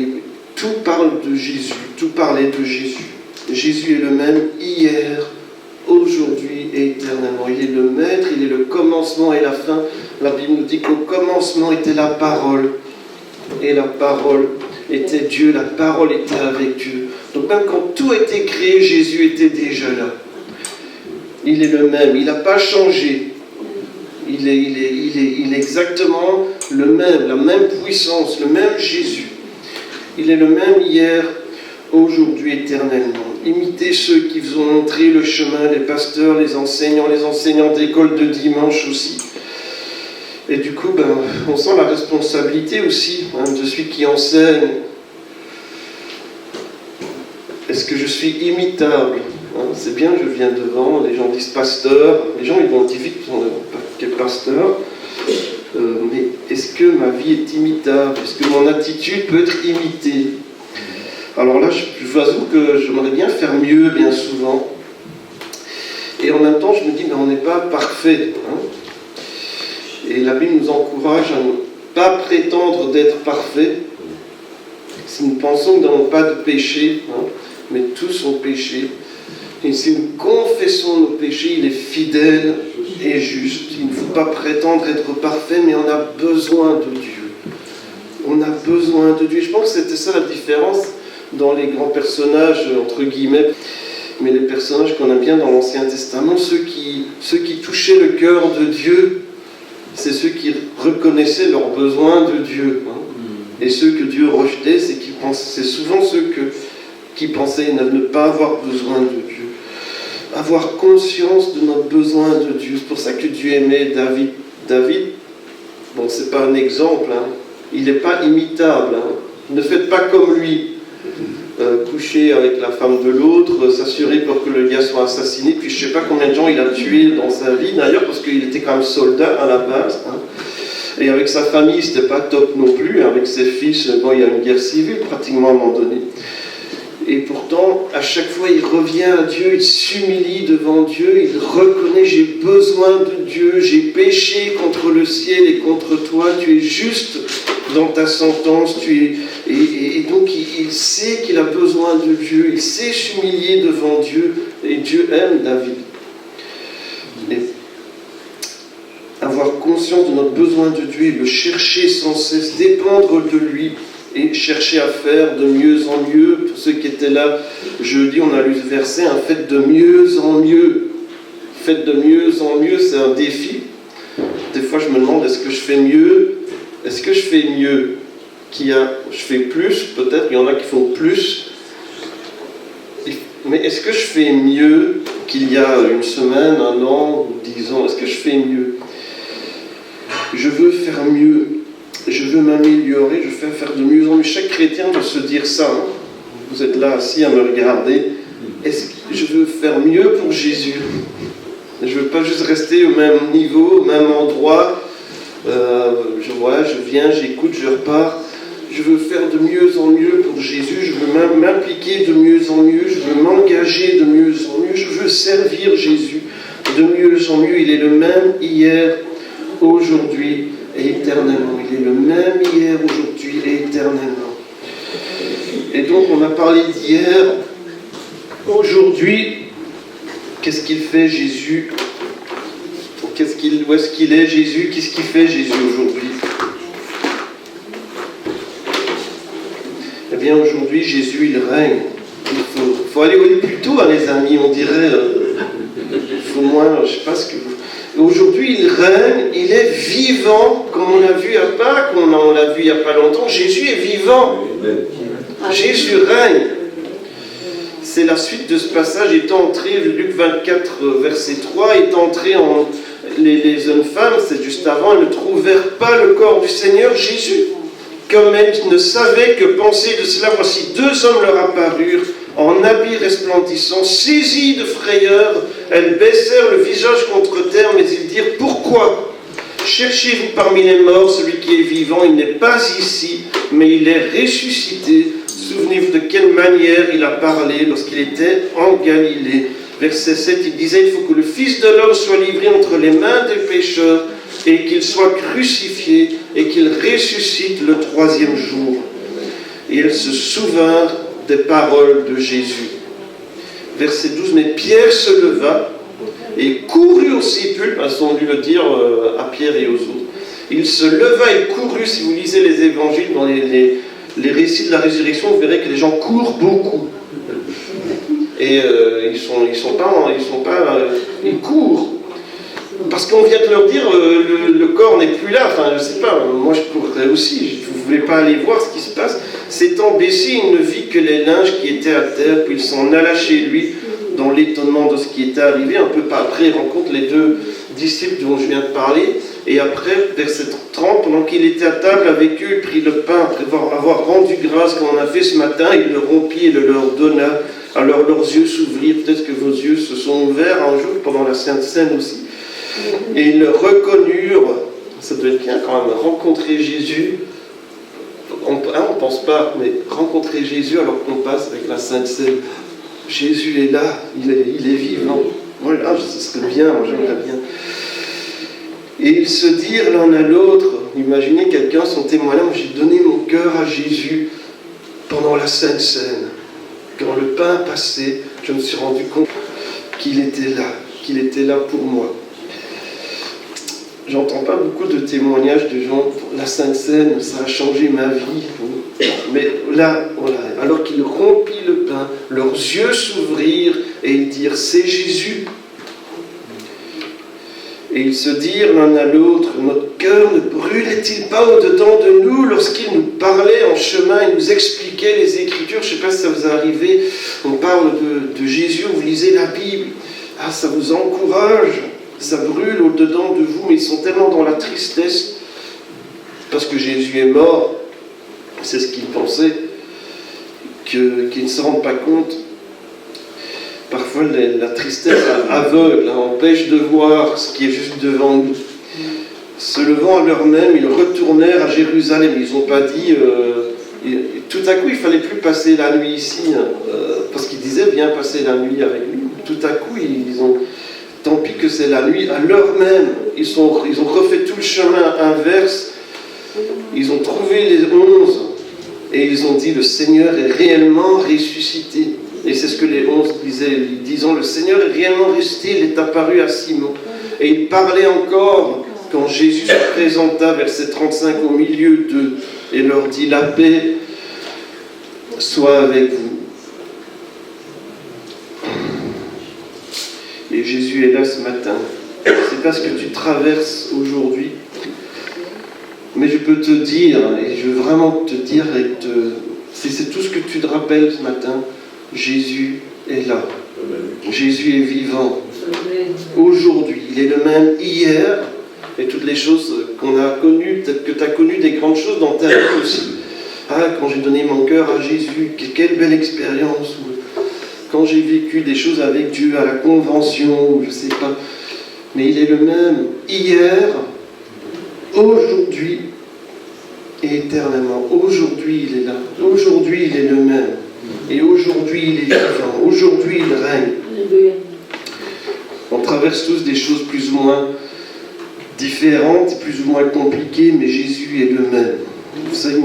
tout parle de Jésus, tout parlait de Jésus. Jésus est le même hier, aujourd'hui et éternellement. Il est le maître, il est le commencement et la fin. La Bible nous dit qu'au commencement était la parole. Et la parole était Dieu, la parole était avec Dieu. Donc même quand tout a été créé, Jésus était déjà là. Il est le même, il n'a pas changé. Il est exactement le même, la même puissance, le même Jésus. Il est le même hier, aujourd'hui, éternellement. Imitez ceux qui vous ont montré le chemin, les pasteurs, les enseignants d'école de dimanche aussi. Et du coup, on sent la responsabilité aussi de celui qui enseigne. Est-ce que je suis imitable? C'est bien, je viens devant, les gens disent pasteur, les gens identifient quel pasteur, mais est-ce que ma vie est imitable? Est-ce que mon attitude peut être imitée? Alors là, je vous avoue que j'aimerais bien faire mieux, bien souvent. Et en même temps, je me dis, mais on n'est pas parfait. Et la Bible nous encourage à ne pas prétendre d'être parfait. Si nous pensons que nous n'avons pas de péché, mais tous ont péché. Et si nous confessons nos péchés, il est fidèle et juste. Il ne faut pas prétendre être parfait, mais on a besoin de Dieu. On a besoin de Dieu. Je pense que c'était ça la différence dans les grands personnages, entre guillemets, mais les personnages qu'on aime bien dans l'Ancien Testament, ceux qui touchaient le cœur de Dieu, c'est ceux qui reconnaissaient leurs besoins de Dieu. Et ceux que Dieu rejetait, c'est souvent ceux qui pensaient ne pas avoir besoin de Dieu. Avoir conscience de notre besoin de Dieu. C'est pour ça que Dieu aimait David. David, bon, c'est pas un exemple, il n'est pas imitable. Ne faites pas comme lui. Coucher avec la femme de l'autre, s'assurer pour que le gars soit assassiné, puis je ne sais pas combien de gens il a tué dans sa vie, d'ailleurs, parce qu'il était quand même soldat à la base. Et avec sa famille, c'était pas top non plus. Avec ses fils, il y a une guerre civile pratiquement à un moment donné. Et pourtant, à chaque fois, il revient à Dieu, il s'humilie devant Dieu, il reconnaît, j'ai besoin de Dieu, j'ai péché contre le ciel et contre toi, tu es juste dans ta sentence, et donc il sait qu'il a besoin de Dieu, il sait s'humilier devant Dieu, et Dieu aime David. Et avoir conscience de notre besoin de Dieu et le chercher sans cesse, dépendre de lui, et chercher à faire de mieux en mieux. Pour ceux qui étaient là jeudi, on a lu ce verset, faites de mieux en mieux. Faites de mieux en mieux, c'est un défi. Des fois, je me demande, est-ce que je fais mieux? Est-ce que je fais mieux Je fais plus, peut-être, il y en a qui font plus. Mais est-ce que je fais mieux qu'il y a une semaine, un an ou 10 ans? Est-ce que je fais mieux? Je veux faire mieux. Je veux m'améliorer, je veux faire de mieux en mieux. Chaque chrétien doit se dire ça. Vous êtes là assis à me regarder. Est-ce que je veux faire mieux pour Jésus? Je ne veux pas juste rester au même niveau, au même endroit. Je viens, j'écoute, je repars. Je veux faire de mieux en mieux pour Jésus. Je veux m'impliquer de mieux en mieux. Je veux m'engager de mieux en mieux. Je veux servir Jésus de mieux en mieux. Il est le même hier, aujourd'hui et éternellement. Il est le même hier, aujourd'hui et éternellement. Et donc on a parlé d'hier. Aujourd'hui, qu'est-ce qu'il fait Jésus? Où est-ce qu'il est Jésus? Qu'est-ce qu'il fait Jésus aujourd'hui? Eh bien aujourd'hui, Jésus, il règne. Il faut aller plus tôt, les amis, on dirait. Il faut moins, je ne sais pas ce que vous... Aujourd'hui, il règne, il est vivant, comme on l'a vu à Pâques, on l'a vu il n'y a pas longtemps. Jésus est vivant. Jésus règne. C'est la suite de ce passage. Étant entré, Luc 24, verset 3, étant entré en... Les jeunes femmes, c'est juste avant, elles ne trouvèrent pas le corps du Seigneur Jésus. Comme elles ne savaient que penser de cela, voici 2 hommes leur apparurent, en habits resplendissants, saisis de frayeur. Elles baissèrent le visage contre terre, mais ils dirent: pourquoi cherchez-vous parmi les morts celui qui est vivant? Il n'est pas ici, mais il est ressuscité. Souvenez-vous de quelle manière il a parlé lorsqu'il était en Galilée. Verset 7, il disait: il faut que le Fils de l'homme soit livré entre les mains des pécheurs et qu'il soit crucifié et qu'il ressuscite le 3e jour. Et elles se souvinrent des paroles de Jésus. Verset 12, mais Pierre se leva et courut au sépulcre, ils ont dû le dire à Pierre et aux autres. Il se leva et courut. Si vous lisez les évangiles, dans les récits de la résurrection, vous verrez que les gens courent beaucoup. Et ils courent. Parce qu'on vient de leur dire, le corps n'est plus là. Enfin, je sais pas, moi je courrais aussi, je ne voulais pas aller voir ce qui se passe. S'étant baissé, il ne vit que les linges qui étaient à terre, puis il s'en alla chez lui, dans l'étonnement de ce qui était arrivé. Un peu après, il rencontre les deux disciples dont je viens de parler. Et après, verset 30, pendant qu'il était à table avec eux, il prit le pain, après avoir rendu grâce comme on a fait ce matin, il le rompit et le leur donna. Alors leurs yeux s'ouvrirent, peut-être que vos yeux se sont ouverts un jour pendant la Sainte Seine aussi. Et ils le reconnurent, ça doit être bien quand même, rencontrer Jésus. On ne pense pas, mais rencontrer Jésus alors qu'on passe avec la Sainte Seine. Jésus est là, il est vivant. Voilà, ce serait bien, moi j'aimerais bien. Et ils se dirent l'un à l'autre, imaginez quelqu'un, son témoignage, j'ai donné mon cœur à Jésus pendant la Sainte Seine. Quand le pain passait, je me suis rendu compte qu'il était là pour moi. J'entends pas beaucoup de témoignages de gens, la Sainte Seine, ça a changé ma vie. Mais là, voilà, alors qu'il rompit le pain, leurs yeux s'ouvrirent et ils dirent, c'est Jésus. Et ils se dirent l'un à l'autre, notre cœur ne brûlait-il pas au-dedans de nous lorsqu'il nous parlait en chemin, il nous expliquait les Écritures. Je ne sais pas si ça vous est arrivé, on parle de Jésus, vous lisez la Bible, ça vous encourage, ça brûle au-dedans de vous, mais ils sont tellement dans la tristesse, parce que Jésus est mort, c'est ce qu'ils pensaient, qu'ils ne se rendent pas compte. Parfois, la tristesse aveugle, empêche de voir ce qui est juste devant nous. Se levant à l'heure même, ils retournèrent à Jérusalem. Ils n'ont pas dit... tout à coup, il ne fallait plus passer la nuit ici, parce qu'ils disaient, viens passer la nuit avec nous. Tout à coup, ils ont... Tant pis que c'est la nuit, à l'heure même, ils ont refait tout le chemin inverse. Ils ont trouvé les 11, et ils ont dit, le Seigneur est réellement ressuscité. Et c'est ce que les 11 disaient, disant, le Seigneur est réellement ressuscité, il est apparu à Simon. Et il parlait encore quand Jésus se présenta, verset 35, au milieu d'eux, et leur dit, la paix soit avec vous. Et Jésus est là ce matin. C'est pas ce que tu traverses aujourd'hui, mais je peux te dire, et je veux vraiment te dire, si c'est tout ce que tu te rappelles ce matin, Jésus est là. Jésus est vivant. Aujourd'hui, il est le même hier, et toutes les choses qu'on a connues, peut-être que tu as connu des grandes choses dans ta vie aussi. Quand j'ai donné mon cœur à Jésus, quelle belle expérience. Quand j'ai vécu des choses avec Dieu à la convention, ou je ne sais pas. Mais il est le même hier, aujourd'hui et éternellement. Aujourd'hui, il est là. Aujourd'hui, il est le même. Et aujourd'hui, il est vivant. Aujourd'hui, il règne. On traverse tous des choses plus ou moins différentes, plus ou moins compliquées, mais Jésus est le même. Vous savez,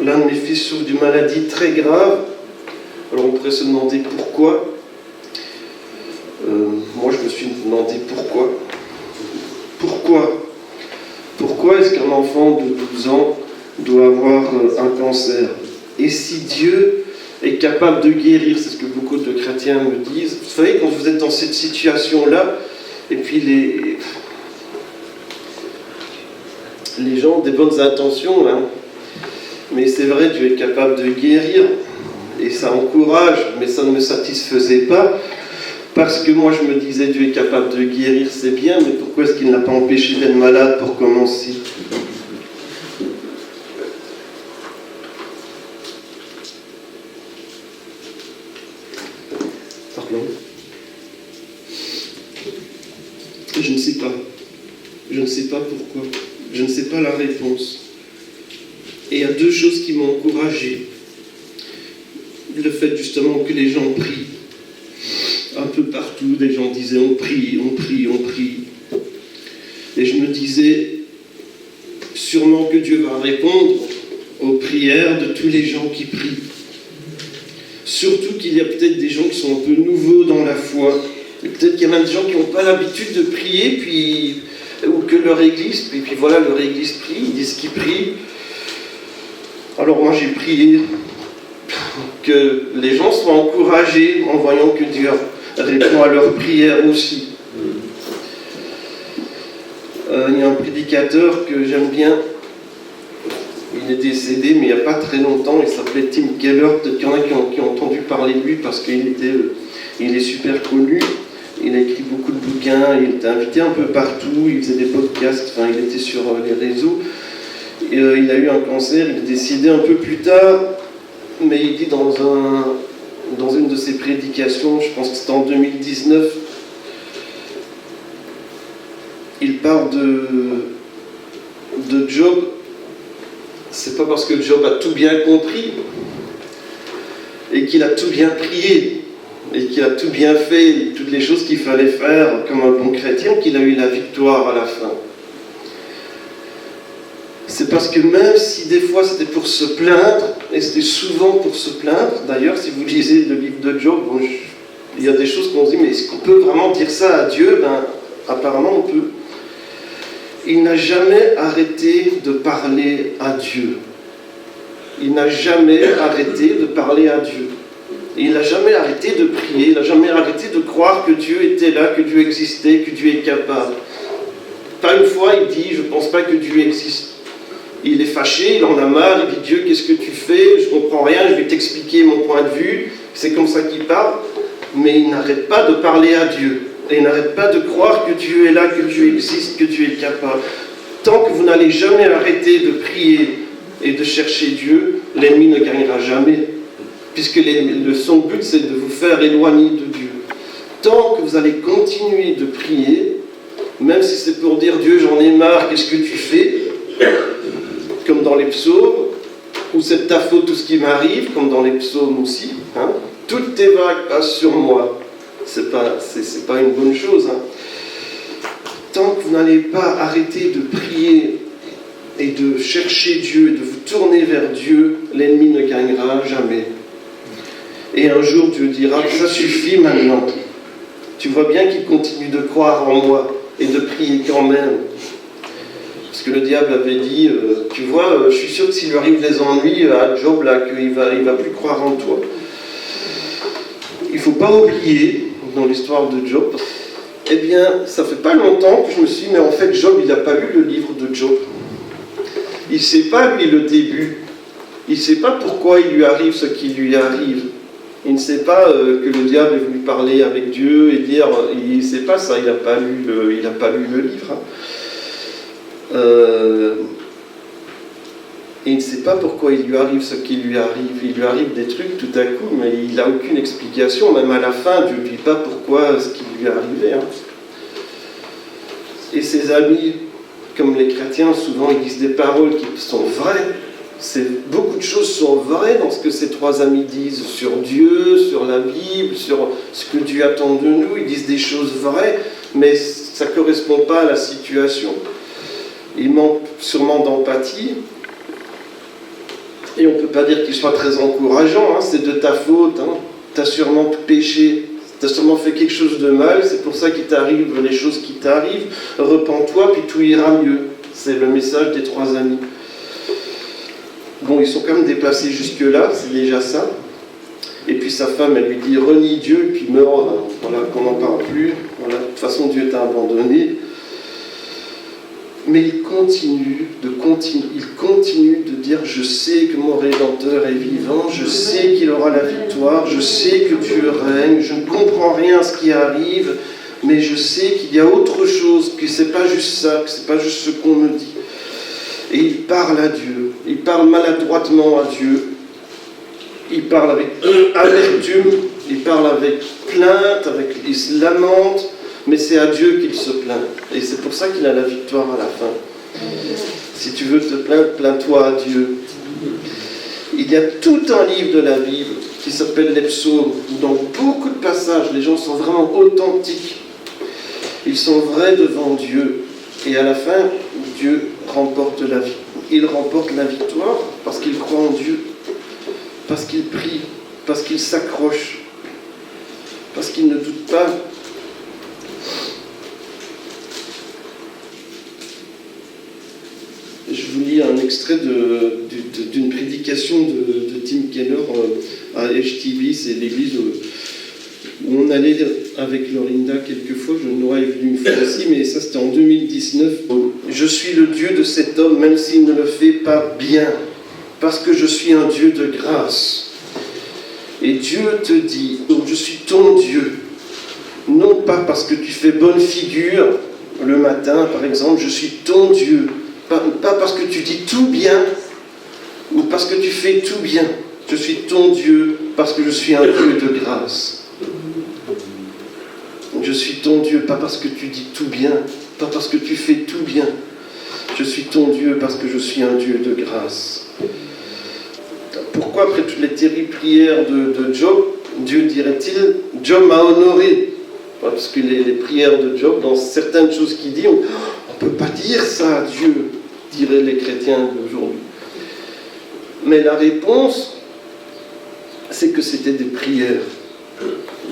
l'un de mes fils souffre d'une maladie très grave. Alors on pourrait se demander pourquoi. Moi, je me suis demandé pourquoi. Pourquoi est-ce qu'un enfant de 12 ans doit avoir un cancer? Et si Dieu est capable de guérir, c'est ce que beaucoup de chrétiens me disent. Vous savez, quand vous êtes dans cette situation-là, et puis les gens ont des bonnes intentions, hein, mais c'est vrai, Dieu est capable de guérir, et ça encourage, mais ça ne me satisfaisait pas, parce que moi je me disais, Dieu est capable de guérir, c'est bien, mais pourquoi est-ce qu'il n'a pas empêché d'être malade pour commencer? Je ne sais pas. Je ne sais pas pourquoi. Je ne sais pas la réponse. Et il y a deux choses qui m'ont encouragé. Le fait justement que les gens prient. Un peu partout, des gens disaient on prie, on prie, on prie. Et je me disais, sûrement que Dieu va répondre aux prières de tous les gens qui prient. Surtout qu'il y a peut-être des gens qui sont un peu nouveaux dans la foi. Et peut-être qu'il y a même des gens qui n'ont pas l'habitude de prier, ou que leur église, et puis voilà, leur église prie, ils disent qu'ils prient. Alors moi j'ai prié que les gens soient encouragés en voyant que Dieu répond à leurs prières aussi. Il y a un prédicateur que j'aime bien. Il est décédé, mais il n'y a pas très longtemps. Il s'appelait Tim Keller. Peut-être qu'il y en a qui ont entendu parler de lui parce qu'il est super connu. Il a écrit beaucoup de bouquins. Il était invité un peu partout. Il faisait des podcasts. Enfin, il était sur les réseaux. Et, il a eu un cancer. Il est décédé un peu plus tard. Mais il dit dans une de ses prédications, je pense que c'était en 2019, il parle de Job. C'est pas parce que Job a tout bien compris et qu'il a tout bien prié et qu'il a tout bien fait, toutes les choses qu'il fallait faire comme un bon chrétien, qu'il a eu la victoire à la fin. C'est parce que même si des fois c'était pour se plaindre, et c'était souvent pour se plaindre, d'ailleurs si vous lisez le livre de Job, bon, il y a des choses qu'on se dit, mais est-ce qu'on peut vraiment dire ça à Dieu? Apparemment on peut. Il n'a jamais arrêté de parler à Dieu. Il n'a jamais arrêté de parler à Dieu. Il n'a jamais arrêté de prier, il n'a jamais arrêté de croire que Dieu était là, que Dieu existait, que Dieu est capable. Pas une fois il dit, je ne pense pas que Dieu existe. Il est fâché, il en a marre, il dit, Dieu, qu'est-ce que tu fais? Je ne comprends rien, je vais t'expliquer mon point de vue. C'est comme ça qu'il parle, mais il n'arrête pas de parler à Dieu. Et il n'arrête pas de croire que Dieu est là, que Dieu existe, que Dieu est capable. Tant que vous n'allez jamais arrêter de prier et de chercher Dieu, l'ennemi ne gagnera jamais. Puisque son but, c'est de vous faire éloigner de Dieu. Tant que vous allez continuer de prier, même si c'est pour dire Dieu, j'en ai marre, qu'est-ce que tu fais? Comme dans les psaumes, ou c'est de ta faute tout ce qui m'arrive, comme dans les psaumes aussi. Hein? Toutes tes vagues passent sur moi. C'est pas une bonne chose. Hein. Tant que vous n'allez pas arrêter de prier et de chercher Dieu, de vous tourner vers Dieu, l'ennemi ne gagnera jamais. Et un jour, Dieu dira, ça suffit maintenant. Tu vois bien qu'il continue de croire en moi et de prier quand même. Parce que le diable avait dit, tu vois, je suis sûr que s'il lui arrive des ennuis à Job, là, qu'il va plus croire en toi. Il ne faut pas oublier, dans l'histoire de Job, eh bien, ça fait pas longtemps que je me suis dit, mais en fait, Job, il n'a pas lu le livre de Job. Il ne sait pas, lui, le début. Il ne sait pas pourquoi il lui arrive ce qui lui arrive. Il ne sait pas que le diable est venu parler avec Dieu et dire, il ne sait pas ça, il n'a pas lu le livre. Hein. Et il ne sait pas pourquoi il lui arrive ce qui lui arrive. Il lui arrive des trucs tout à coup, mais il n'a aucune explication. Même à la fin, Dieu ne dit pas pourquoi ce qui lui est arrivé. Hein. Et ses amis, comme les chrétiens, souvent ils disent des paroles qui sont vraies. Beaucoup de choses sont vraies dans ce que ces trois amis disent sur Dieu, sur la Bible, sur ce que Dieu attend de nous. Ils disent des choses vraies, mais ça ne correspond pas à la situation. Il manque sûrement d'empathie. Et on ne peut pas dire qu'il soit très encourageant, hein, c'est de ta faute, hein. Tu as sûrement péché, tu as sûrement fait quelque chose de mal, c'est pour ça qu'il t'arrive les choses qui t'arrivent, repens-toi puis tout ira mieux. C'est le message des trois amis. Bon, ils sont quand même déplacés jusque-là, c'est déjà ça. Et puis sa femme, elle lui dit, renie Dieu, puis meurs, voilà, qu'on n'en parle plus, voilà, de toute façon Dieu t'a abandonné. Mais il continue de dire, je sais que mon Rédempteur est vivant, je sais qu'il aura la victoire, je sais que Dieu règne, je ne comprends rien à ce qui arrive, mais je sais qu'il y a autre chose, que ce n'est pas juste ça, que ce n'est pas juste ce qu'on me dit. Et il parle à Dieu, il parle maladroitement à Dieu, il parle avec amertume, il parle avec plainte, il se lamente, mais c'est à Dieu qu'il se plaint. Et c'est pour ça qu'il a la victoire à la fin. Si tu veux te plaindre, plains-toi à Dieu. Il y a tout un livre de la Bible qui s'appelle les psaumes, où dans beaucoup de passages, les gens sont vraiment authentiques. Ils sont vrais devant Dieu. Et à la fin, Dieu remporte la vie. Il remporte la victoire parce qu'il croit en Dieu, parce qu'il prie, parce qu'il s'accroche, parce qu'il ne doute pas. Je vous lis un extrait d'une prédication de Tim Keller à HTB, c'est l'église où on allé avec Lorinda quelquefois, Noah est venu une fois aussi, mais ça c'était en 2019. Je suis le Dieu de cet homme, même s'il ne le fait pas bien, parce que je suis un Dieu de grâce. Et Dieu te dit, donc je suis ton Dieu, non pas parce que tu fais bonne figure le matin, par exemple, je suis ton Dieu, pas parce que tu dis tout bien, ou parce que tu fais tout bien. Je suis ton Dieu parce que je suis un Dieu de grâce. Je suis ton Dieu, pas parce que tu dis tout bien, pas parce que tu fais tout bien. Je suis ton Dieu parce que je suis un Dieu de grâce. Pourquoi, après toutes les terribles prières de Job, Dieu dirait-il, Job m'a honoré? Parce que les prières de Job, dans certaines choses qu'il dit, on ne peut pas dire ça à Dieu, diraient les chrétiens d'aujourd'hui. Mais la réponse, c'est que c'était des prières.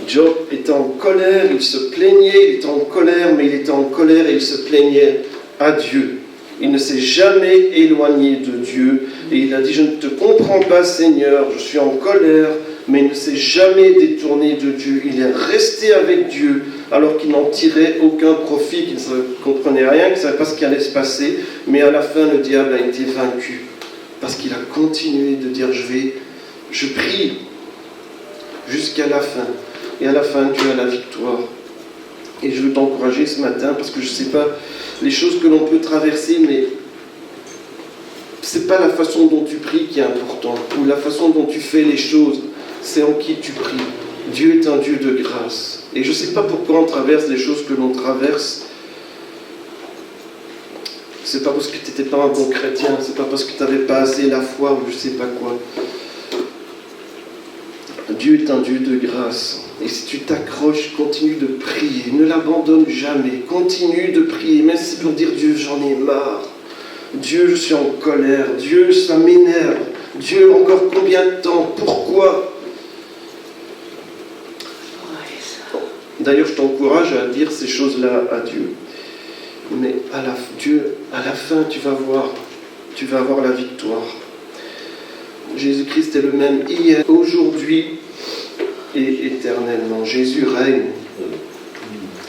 Job était en colère, il se plaignait, il était en colère, mais il était en colère et il se plaignait à Dieu. Il ne s'est jamais éloigné de Dieu et il a dit, je ne te comprends pas Seigneur, je suis en colère, mais il ne s'est jamais détourné de Dieu. Il est resté avec Dieu alors qu'il n'en tirait aucun profit, qu'il ne comprenait rien, qu'il ne savait pas ce qui allait se passer, mais à la fin le diable a été vaincu parce qu'il a continué de dire, je prie jusqu'à la fin. Et à la fin, Dieu a la victoire. Et je veux t'encourager ce matin, parce que je ne sais pas les choses que l'on peut traverser, mais ce n'est pas la façon dont tu pries qui est importante, ou la façon dont tu fais les choses, c'est en qui tu pries. Dieu est un Dieu de grâce. Et je ne sais pas pourquoi on traverse les choses que l'on traverse. C'est pas parce que tu n'étais pas un bon chrétien, c'est pas parce que tu n'avais pas assez la foi, ou je ne sais pas quoi. Dieu est un Dieu de grâce. Et si tu t'accroches, continue de prier. Ne l'abandonne jamais. Continue de prier. Même si c'est pour dire, Dieu, j'en ai marre. Dieu, je suis en colère. Dieu, ça m'énerve. Dieu, encore combien de temps? Pourquoi? D'ailleurs, je t'encourage à dire ces choses-là à Dieu. Mais à la fin, tu vas voir la victoire. Jésus-Christ est le même hier, aujourd'hui et éternellement. Jésus règne.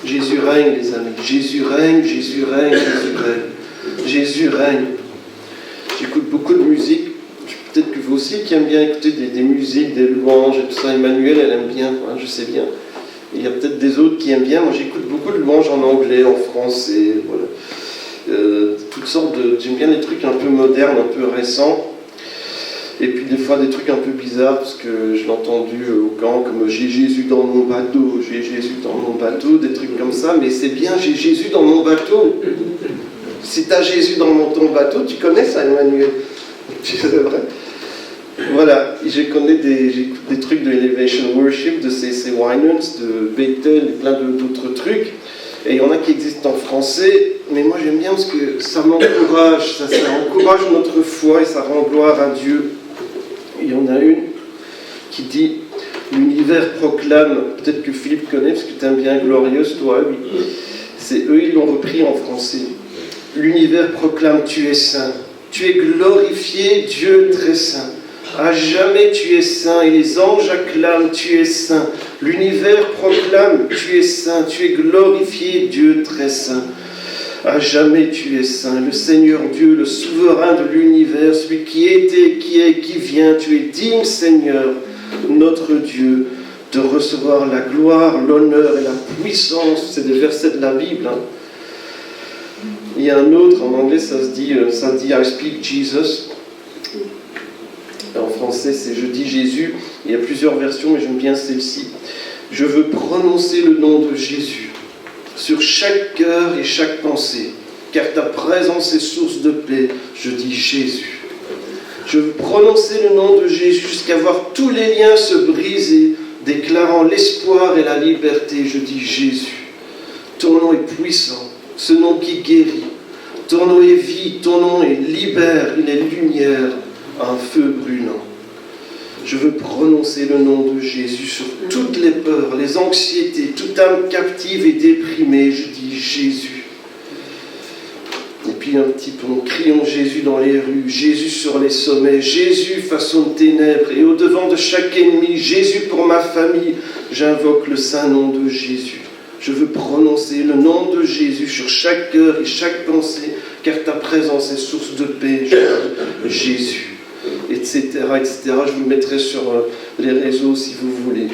Jésus règne, les amis. Jésus règne, Jésus règne, Jésus règne. Jésus règne. J'écoute beaucoup de musique. Peut-être que vous aussi qui aimez bien écouter des musiques, des louanges et tout ça. Emmanuel, elle aime bien, hein, je sais bien. Il y a peut-être des autres qui aiment bien. Moi, j'écoute beaucoup de louanges en anglais, en français, voilà. Toutes sortes de... J'aime bien les trucs un peu modernes, un peu récents. Et puis des fois des trucs un peu bizarres, parce que je l'ai entendu au camp, comme « J'ai Jésus dans mon bateau, j'ai Jésus dans mon bateau », des trucs comme ça. Mais c'est bien, j'ai Jésus dans mon bateau. Si tu as Jésus dans ton bateau, tu connais ça, Emmanuel. C'est vrai. Voilà, j'écoute des trucs de Elevation Worship, de C.C. Winans, de Bethel, et plein d'autres trucs. Et il y en a qui existent en français, mais moi j'aime bien parce que ça m'encourage, ça encourage notre foi et ça rend gloire à Dieu. Il y en a une qui dit « L'univers proclame », peut-être que Philippe connaît parce que tu aimes bien Glorieuse, toi, oui. Eux, ils l'ont repris en français. « L'univers proclame, tu es saint, tu es glorifié, Dieu très saint. À jamais tu es saint et les anges acclament, tu es saint. L'univers proclame, tu es saint, tu es glorifié, Dieu très saint. À jamais tu es saint, le Seigneur Dieu, le souverain de l'univers, celui qui était, qui est, qui vient. Tu es digne, Seigneur, notre Dieu, de recevoir la gloire, l'honneur et la puissance. C'est des versets de la Bible. Hein. Il y a un autre, en anglais ça dit I speak Jesus. En français, c'est « Je dis Jésus ». Il y a plusieurs versions, mais j'aime bien celle-ci. Je veux prononcer le nom de Jésus sur chaque cœur et chaque pensée, car ta présence est source de paix. Je dis Jésus. Je veux prononcer le nom de Jésus jusqu'à voir tous les liens se briser, déclarant l'espoir et la liberté. Je dis Jésus. Ton nom est puissant, ce nom qui guérit. Ton nom est vie, ton nom est libère, il est lumière. Un feu brûlant. Je veux prononcer le nom de Jésus sur toutes les peurs, les anxiétés, toute âme captive et déprimée. Je dis Jésus. Et puis un petit peu, crions Jésus dans les rues, Jésus sur les sommets, Jésus face aux ténèbres et au-devant de chaque ennemi, Jésus pour ma famille, j'invoque le saint nom de Jésus. Je veux prononcer le nom de Jésus sur chaque cœur et chaque pensée, car ta présence est source de paix. Jésus, etc., etc. Je vous le mettrai sur les réseaux si vous voulez.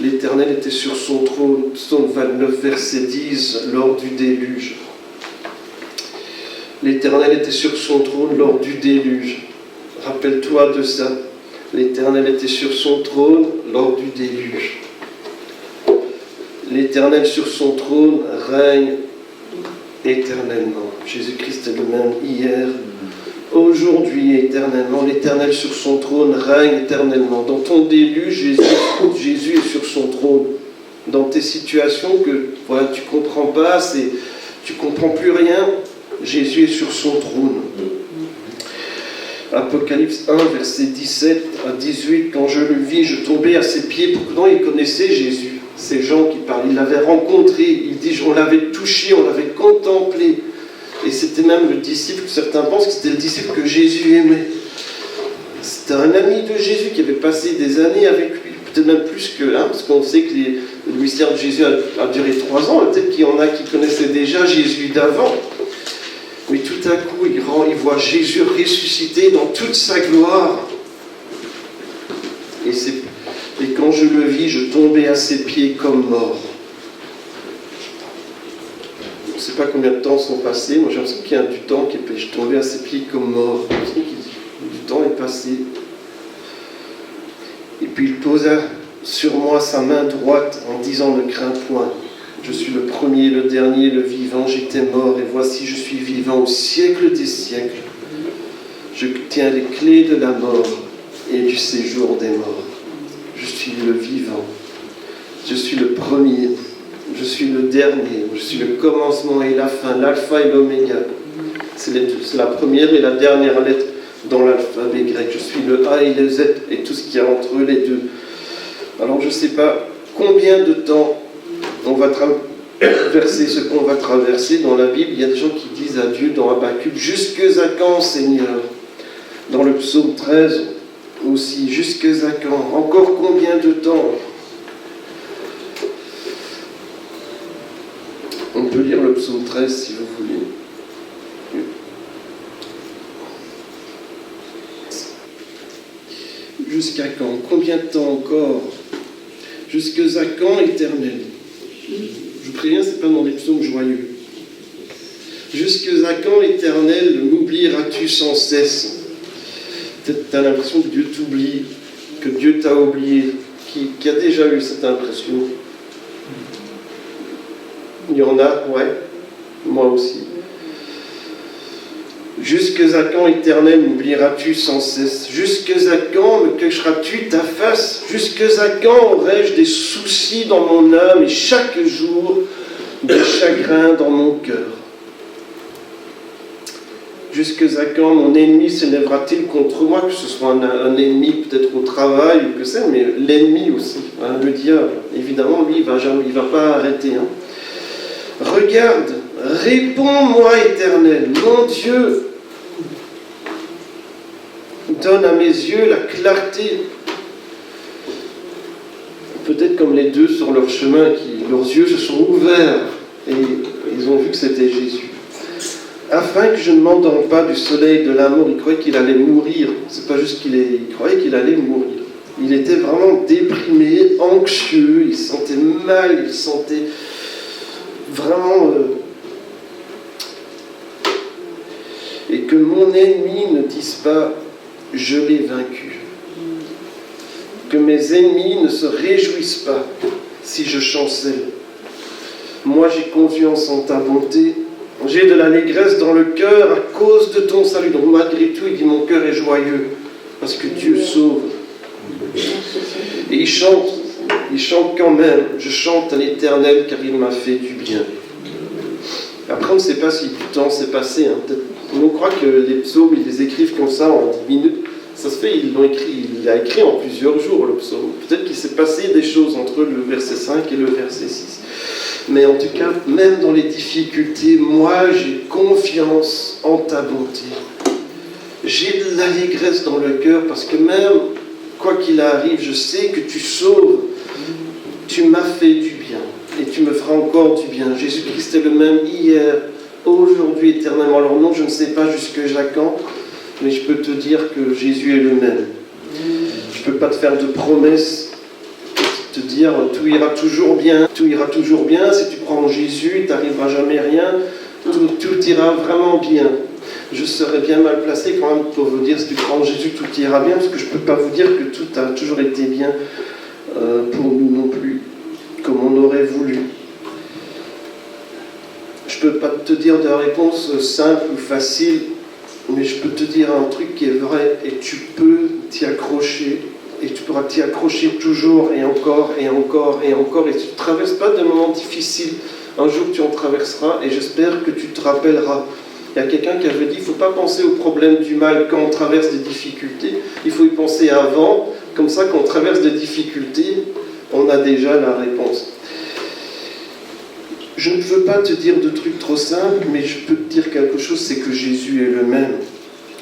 L'Éternel était sur son trône, psaume 29, verset 10, lors du déluge. L'Éternel était sur son trône lors du déluge. Rappelle-toi de ça. L'Éternel était sur son trône lors du déluge. L'Éternel sur son trône règne éternellement. Jésus-Christ est le même hier, aujourd'hui et éternellement. L'Éternel sur son trône règne éternellement. Dans ton déluge, Jésus est sur son trône. Dans tes situations que voilà, tu ne comprends pas, tu ne comprends plus rien, Jésus est sur son trône. Apocalypse 1, verset 17 à 18, quand je le vis, je tombais à ses pieds. Pourtant, il connaissait Jésus. Ces gens qui parlent, il l'avait rencontré, il dit, on l'avait touché, on l'avait contemplé. Et c'était même le disciple, certains pensent que c'était le disciple que Jésus aimait. C'était un ami de Jésus qui avait passé des années avec lui, peut-être même plus que là, parce qu'on sait que le mystère de Jésus a duré 3 ans, peut-être qu'il y en a qui connaissaient déjà Jésus d'avant. Mais tout à coup, il voit Jésus ressuscité dans toute sa gloire. Et quand je le vis, je tombais à ses pieds comme mort. Je ne sais pas combien de temps sont passés. Moi, j'ai l'impression qu'il y a du temps qui est passé. Je tombais à ses pieds comme mort. J'ai l'impression que du temps est passé. Et puis il posa sur moi sa main droite en disant, ne crains point. Je suis le premier, le dernier, le vivant. J'étais mort et voici, je suis vivant au siècle des siècles. Je tiens les clés de la mort et du séjour des morts. Je suis le vivant. Je suis le premier. Je suis le dernier. Je suis le commencement et la fin, l'alpha et l'oméga. C'est la première et la dernière lettre dans l'alphabet grec. Je suis le A et le Z et tout ce qu'il y a entre les deux. Alors je ne sais pas combien de temps on va traverser ce qu'on va traverser dans la Bible. Il y a des gens qui disent à Dieu dans Habakkuk, jusque à quand, Seigneur? Dans le psaume 13 aussi, jusque à quand? Encore combien de temps? On peut lire le psaume 13 si vous voulez. Jusqu'à quand? Combien de temps encore? Jusque à quand, Éternel? Je vous préviens, ce n'est pas dans les psaumes joyeux. Jusque à quand, Éternel, m'oublieras-tu sans cesse? Peut-être tu as l'impression que Dieu t'oublie, que Dieu t'a oublié. Qui a déjà eu cette impression? Il y en a, ouais, moi aussi. Jusque à quand, Éternel, m'oublieras-tu sans cesse? Jusque à quand me cacheras-tu ta face? Jusque à quand aurai-je des soucis dans mon âme et chaque jour des chagrins dans mon cœur? Jusque à quand mon ennemi s'élèvera-t-il contre moi? Que ce soit un ennemi peut-être au travail ou que c'est, mais l'ennemi aussi, hein, le diable. Évidemment, lui, il va pas arrêter. Hein. Regarde, réponds-moi, Éternel, mon Dieu. Donne à mes yeux la clarté. Peut-être comme les deux sur leur chemin, leurs yeux se sont ouverts et ils ont vu que c'était Jésus. Afin que je ne m'endorme pas du soleil de l'amour. Il croyait qu'il allait mourir. C'est pas juste il croyait qu'il allait mourir. Il était vraiment déprimé, anxieux, il se sentait mal, il se sentait vraiment... Et que mon ennemi ne dise pas « je l'ai vaincu ». Que mes ennemis ne se réjouissent pas si je chancelle. Moi j'ai confiance en ta bonté. J'ai de l'allégresse dans le cœur à cause de ton salut. Donc malgré tout, il dit mon cœur est joyeux parce que Dieu sauve. Et il chante quand même. Je chante à l'Éternel car il m'a fait du bien. Après, on ne sait pas si du temps s'est passé. Hein. On croit que les psaumes, ils les écrivent comme ça en 10 minutes. Ça se fait, il l'a écrit en plusieurs jours, le psaume. Peut-être qu'il s'est passé des choses entre le verset 5 et le verset 6. Mais en tout cas, même dans les difficultés, moi j'ai confiance en ta bonté. J'ai de l'allégresse dans le cœur parce que même, quoi qu'il arrive, je sais que tu sauves. Tu m'as fait du bien et tu me feras encore du bien. Jésus-Christ est le même hier, aujourd'hui, éternellement. Alors non, je ne sais pas jusque quand, mais je peux te dire que Jésus est le même. Je ne peux pas te faire de promesses, te dire tout ira toujours bien. Tout ira toujours bien. Si tu crois en Jésus, il t'arrivera jamais rien. Tout ira vraiment bien. Je serais bien mal placé quand même pour vous dire si tu crois en Jésus, tout ira bien, parce que je ne peux pas vous dire que tout a toujours été bien pour nous non plus, comme on aurait voulu. Je ne peux pas te dire de réponse simple ou facile, mais je peux te dire un truc qui est vrai, et tu peux t'y accrocher, et tu pourras t'y accrocher toujours, et encore, et encore, et encore, et tu ne traverses pas de moments difficiles. Un jour tu en traverseras, et j'espère que tu te rappelleras. Il y a quelqu'un qui avait dit, il ne faut pas penser au problème du mal quand on traverse des difficultés, il faut y penser avant, comme ça quand on traverse des difficultés, on a déjà la réponse. Je ne veux pas te dire de trucs trop simples, mais je peux te dire quelque chose, c'est que Jésus est le même.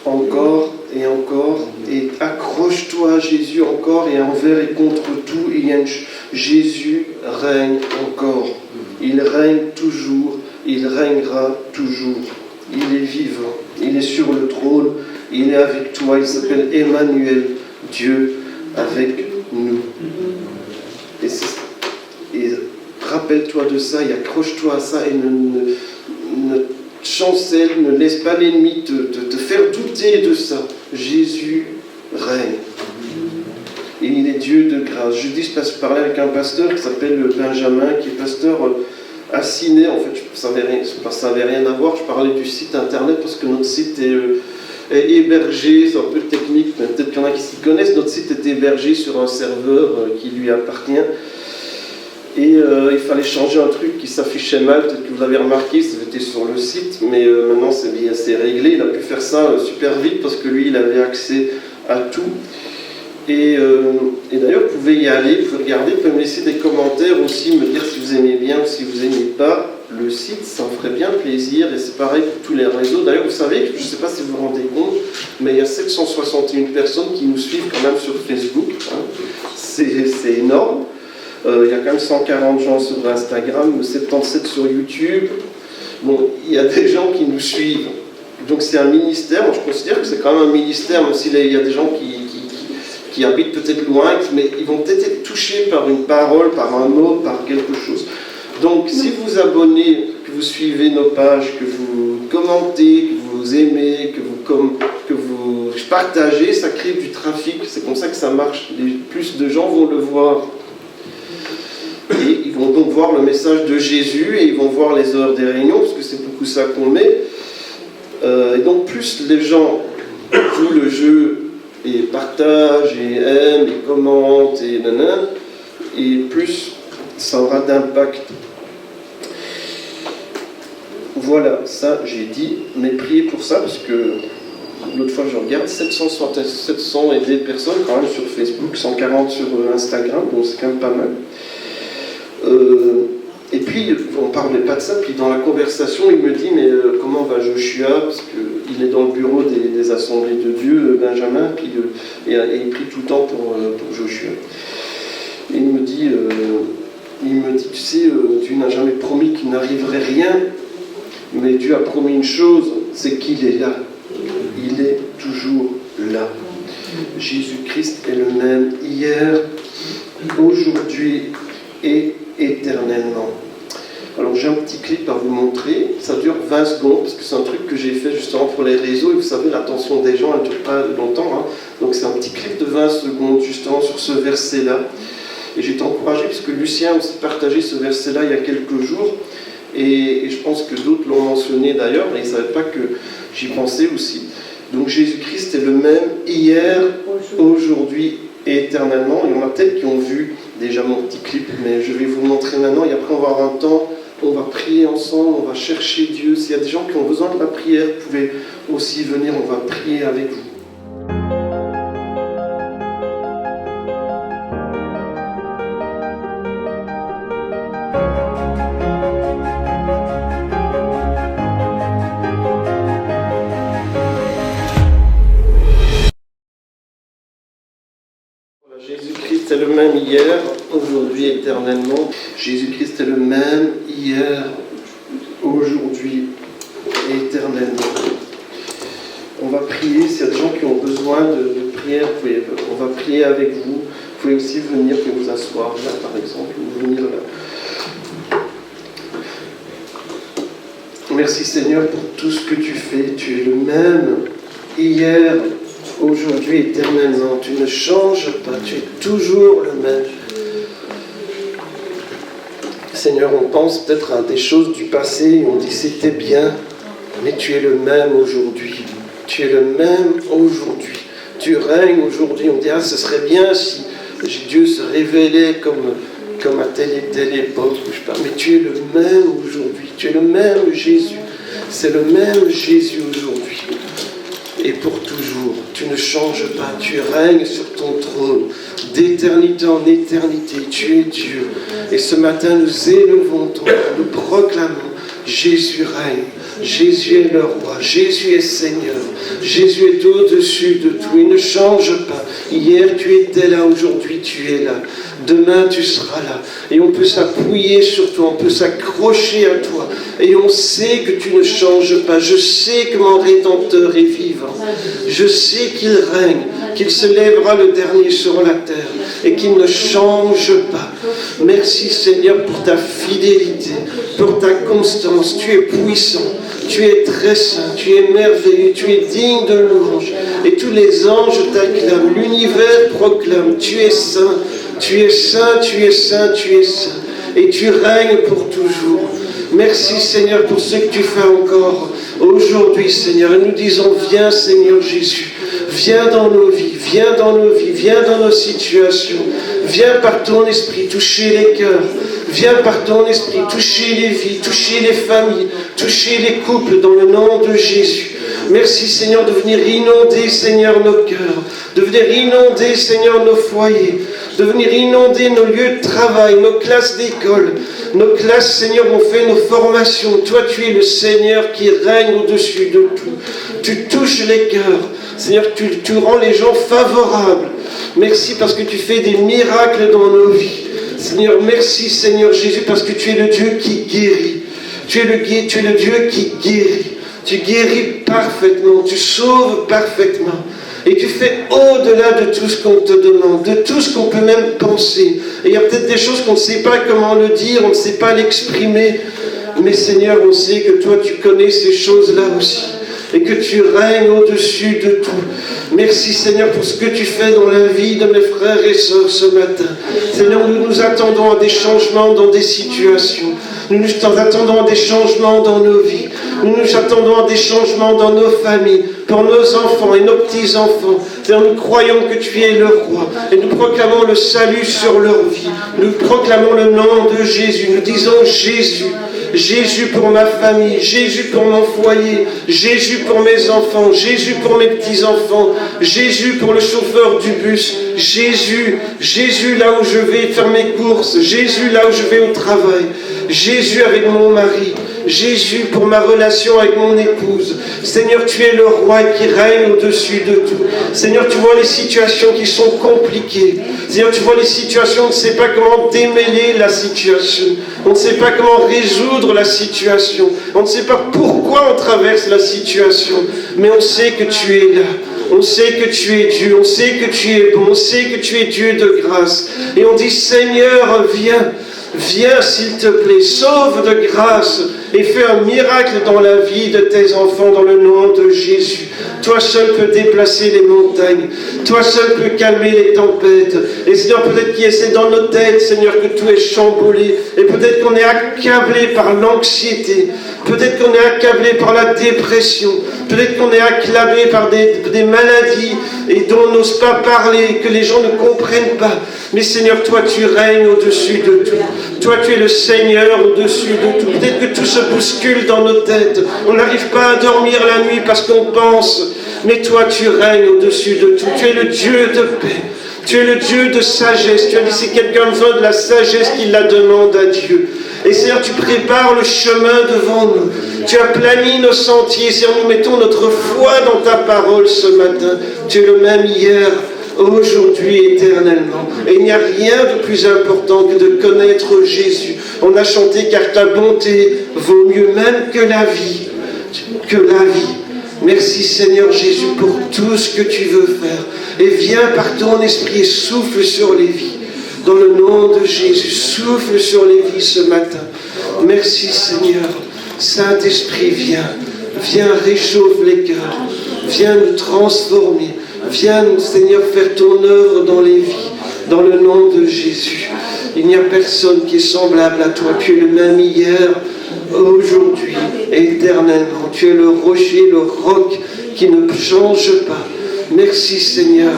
Encore, et accroche-toi à Jésus encore, et envers et contre tout, Jésus règne encore. Il règne toujours, il régnera toujours. Il est vivant, il est sur le trône, il est avec toi, il s'appelle Emmanuel, Dieu avec nous. Et rappelle-toi de ça, et accroche-toi à ça, et ne chancelle, ne laisse pas l'ennemi te faire douter de ça. Jésus règne. Et il est Dieu de grâce. Je parlais avec un pasteur qui s'appelle Benjamin, qui est pasteur à Ciné. En fait, ça n'avait rien à voir. Je parlais du site internet parce que notre site est hébergé, c'est un peu technique, mais peut-être qu'il y en a qui s'y connaissent. Notre site est hébergé sur un serveur qui lui appartient. Et il fallait changer un truc qui s'affichait mal, peut-être que vous l'avez remarqué, c'était sur le site, mais maintenant c'est réglé. Il a pu faire ça super vite parce que lui, il avait accès à tout. Et d'ailleurs, vous pouvez y aller, vous pouvez regarder, vous pouvez me laisser des commentaires aussi, me dire si vous aimez bien ou si vous n'aimez pas le site, ça me ferait bien plaisir. Et c'est pareil pour tous les réseaux. D'ailleurs, vous savez, je ne sais pas si vous vous rendez compte, mais il y a 761 personnes qui nous suivent quand même sur Facebook. Hein. C'est énorme. Il y a quand même 140 gens sur Instagram, 77 sur YouTube. Bon, il y a des gens qui nous suivent. Donc c'est un ministère. Moi, je considère que c'est quand même un ministère, même s'il y a des gens qui habitent peut-être loin, mais ils vont peut-être être touchés par une parole, par un mot, par quelque chose. Donc si vous vous abonnez, que vous suivez nos pages, que vous commentez, que vous aimez, que vous partagez, ça crée du trafic. C'est comme ça que ça marche. Plus de gens vont le voir. Et ils vont donc voir le message de Jésus et ils vont voir les heures des réunions, parce que c'est beaucoup ça qu'on met. Et donc plus les gens jouent le jeu et partagent et aiment et commentent et plus ça aura d'impact. Voilà, ça j'ai dit, mais priez pour ça, parce que l'autre fois je regarde, 700 et des personnes quand même sur Facebook, 140 sur Instagram, donc c'est quand même pas mal. Et puis, on ne parlait pas de ça, puis dans la conversation, il me dit, mais comment va Joshua, parce qu'il est dans le bureau des assemblées de Dieu, Benjamin, puis, et il prie tout le temps pour Joshua. Et il me dit, tu sais, Dieu n'a jamais promis qu'il n'arriverait rien, mais Dieu a promis une chose, c'est qu'il est là. Il est toujours là. Jésus-Christ est le même hier, aujourd'hui et éternellement. Alors j'ai un petit clip à vous montrer, ça dure 20 secondes, parce que c'est un truc que j'ai fait justement pour les réseaux, et vous savez, l'attention des gens, elle ne dure pas longtemps, hein. Donc c'est un petit clip de 20 secondes justement sur ce verset-là. Et j'ai été encouragé, parce que Lucien a aussi partagé ce verset-là il y a quelques jours, et je pense que d'autres l'ont mentionné d'ailleurs, mais ils ne savaient pas que j'y pensais aussi. Donc Jésus-Christ est le même hier, aujourd'hui et éternellement. Il y en a peut-être qui ont vu déjà mon petit clip, mais je vais vous le montrer maintenant, et après on va avoir un temps, on va prier ensemble, on va chercher Dieu. S'il y a des gens qui ont besoin de la prière, vous pouvez aussi venir, on va prier avec vous. hier, aujourd'hui, éternellement. Jésus-Christ est le même hier, aujourd'hui et éternellement. On va prier, s'il y a des gens qui ont besoin de prière, on va prier avec vous. Vous pouvez aussi venir, vous pouvez vous asseoir là par exemple, ou venir là. Merci Seigneur pour tout ce que tu fais. Tu es le même hier, aujourd'hui, éternellement. Tu ne changes pas, tu es toujours le même. Seigneur, on pense peut-être à des choses du passé, on dit c'était bien, mais tu es le même aujourd'hui. Tu es le même aujourd'hui. Tu règnes aujourd'hui. On dit, ce serait bien si Dieu se révélait comme à telle et telle époque. Mais tu es le même aujourd'hui. Tu es le même Jésus. C'est le même Jésus aujourd'hui. Et pour toujours. Tu ne changes pas. Tu règnes sur ton trône. D'éternité en éternité. Tu es Dieu. Et ce matin, nous élevons ton nom. Nous proclamons. Jésus règne. Jésus est le roi, Jésus est Seigneur, Jésus est au-dessus de tout, il ne change pas. Hier tu étais là, aujourd'hui tu es là, demain tu seras là. Et on peut s'appuyer sur toi, on peut s'accrocher à toi. Et on sait que tu ne changes pas. Je sais que mon Rédempteur est vivant. Je sais qu'il règne, qu'il se lèvera le dernier sur la terre et qu'il ne change pas. Merci Seigneur pour ta fidélité, pour ta constance. Tu es puissant. Tu es très saint, tu es merveilleux, tu es digne de louange. Et tous les anges t'acclament, l'univers proclame, tu es saint, tu es saint, tu es saint, tu es saint. Et tu règnes pour toujours. Merci Seigneur pour ce que tu fais encore aujourd'hui Seigneur. Et nous disons, viens Seigneur Jésus, viens dans nos vies, viens dans nos vies, viens dans nos situations. Viens par ton esprit toucher les cœurs. Viens par ton esprit toucher les vies, toucher les familles, toucher les couples dans le nom de Jésus. Merci Seigneur de venir inonder Seigneur nos cœurs, de venir inonder Seigneur nos foyers, de venir inonder nos lieux de travail, nos classes d'école, nos classes Seigneur on fait nos formations. Toi tu es le Seigneur qui règne au-dessus de tout. Tu touches les cœurs, Seigneur tu rends les gens favorables. Merci parce que tu fais des miracles dans nos vies. Seigneur, merci Seigneur Jésus parce que tu es le Dieu qui guérit. Tu es le Dieu qui guérit. Tu guéris parfaitement, tu sauves parfaitement. Et tu fais au-delà de tout ce qu'on te demande, de tout ce qu'on peut même penser. Et il y a peut-être des choses qu'on ne sait pas comment le dire, on ne sait pas l'exprimer. Mais Seigneur, on sait que toi tu connais ces choses-là aussi. Et que tu règnes au-dessus de tout. Merci Seigneur pour ce que tu fais dans la vie de mes frères et sœurs ce matin. Seigneur, nous nous attendons à des changements dans des situations. Nous nous attendons à des changements dans nos vies. Nous nous attendons à des changements dans nos familles, pour nos enfants et nos petits-enfants. Seigneur, nous croyons que tu es le roi. Et nous proclamons le salut sur leur vie. Nous proclamons le nom de Jésus. Nous disons Jésus. Jésus pour ma famille, Jésus pour mon foyer, Jésus pour mes enfants, Jésus pour mes petits-enfants, Jésus pour le chauffeur du bus, Jésus là où je vais faire mes courses, Jésus là où je vais au travail, Jésus avec mon mari, Jésus pour ma relation avec mon épouse. Seigneur, tu es le roi qui règne au-dessus de tout. Seigneur, tu vois les situations qui sont compliquées. Seigneur, tu vois les situations, on ne sait pas comment démêler la situation. On ne sait pas comment résoudre la situation. On ne sait pas pourquoi on traverse la situation. Mais on sait que tu es là. On sait que tu es Dieu. On sait que tu es bon. On sait que tu es Dieu de grâce. Et on dit, Seigneur, viens. Viens s'il te plaît, sauve de grâce et fais un miracle dans la vie de tes enfants dans le nom de Jésus. Toi seul peux déplacer les montagnes. Toi seul peux calmer les tempêtes. Et Seigneur, peut-être qu'il essaie dans nos têtes, Seigneur, que tout est chamboulé. Et peut-être qu'on est accablé par l'anxiété. Peut-être qu'on est accablé par la dépression. Peut-être qu'on est accablé par des maladies et dont on n'ose pas parler, que les gens ne comprennent pas. Mais Seigneur, toi tu règnes au-dessus de tout. Toi tu es le Seigneur au-dessus de tout. Peut-être que tout se bouscule dans nos têtes. On n'arrive pas à dormir la nuit parce qu'on pense. Mais toi tu règnes au-dessus de tout. Tu es le Dieu de paix. Tu es le Dieu de sagesse. Tu as dit si quelqu'un veut de la sagesse, qu'il la demande à Dieu. Et Seigneur, tu prépares le chemin devant nous. Tu aplanis nos sentiers. Seigneur, nous mettons notre foi dans ta parole ce matin. Tu es le même hier, aujourd'hui, éternellement. Et il n'y a rien de plus important que de connaître Jésus. On a chanté « Car ta bonté vaut mieux même que la vie. » Que la vie. Merci Seigneur Jésus pour tout ce que tu veux faire. Et viens par ton esprit et souffle sur les vies. Dans le nom de Jésus, souffle sur les vies ce matin. Merci Seigneur. Saint-Esprit, viens. Viens, réchauffe les cœurs. Viens nous transformer. Viens, Seigneur, faire ton œuvre dans les vies. Dans le nom de Jésus. Il n'y a personne qui est semblable à toi. Tu es le même hier, aujourd'hui, éternellement. Tu es le rocher, le roc qui ne change pas. Merci Seigneur.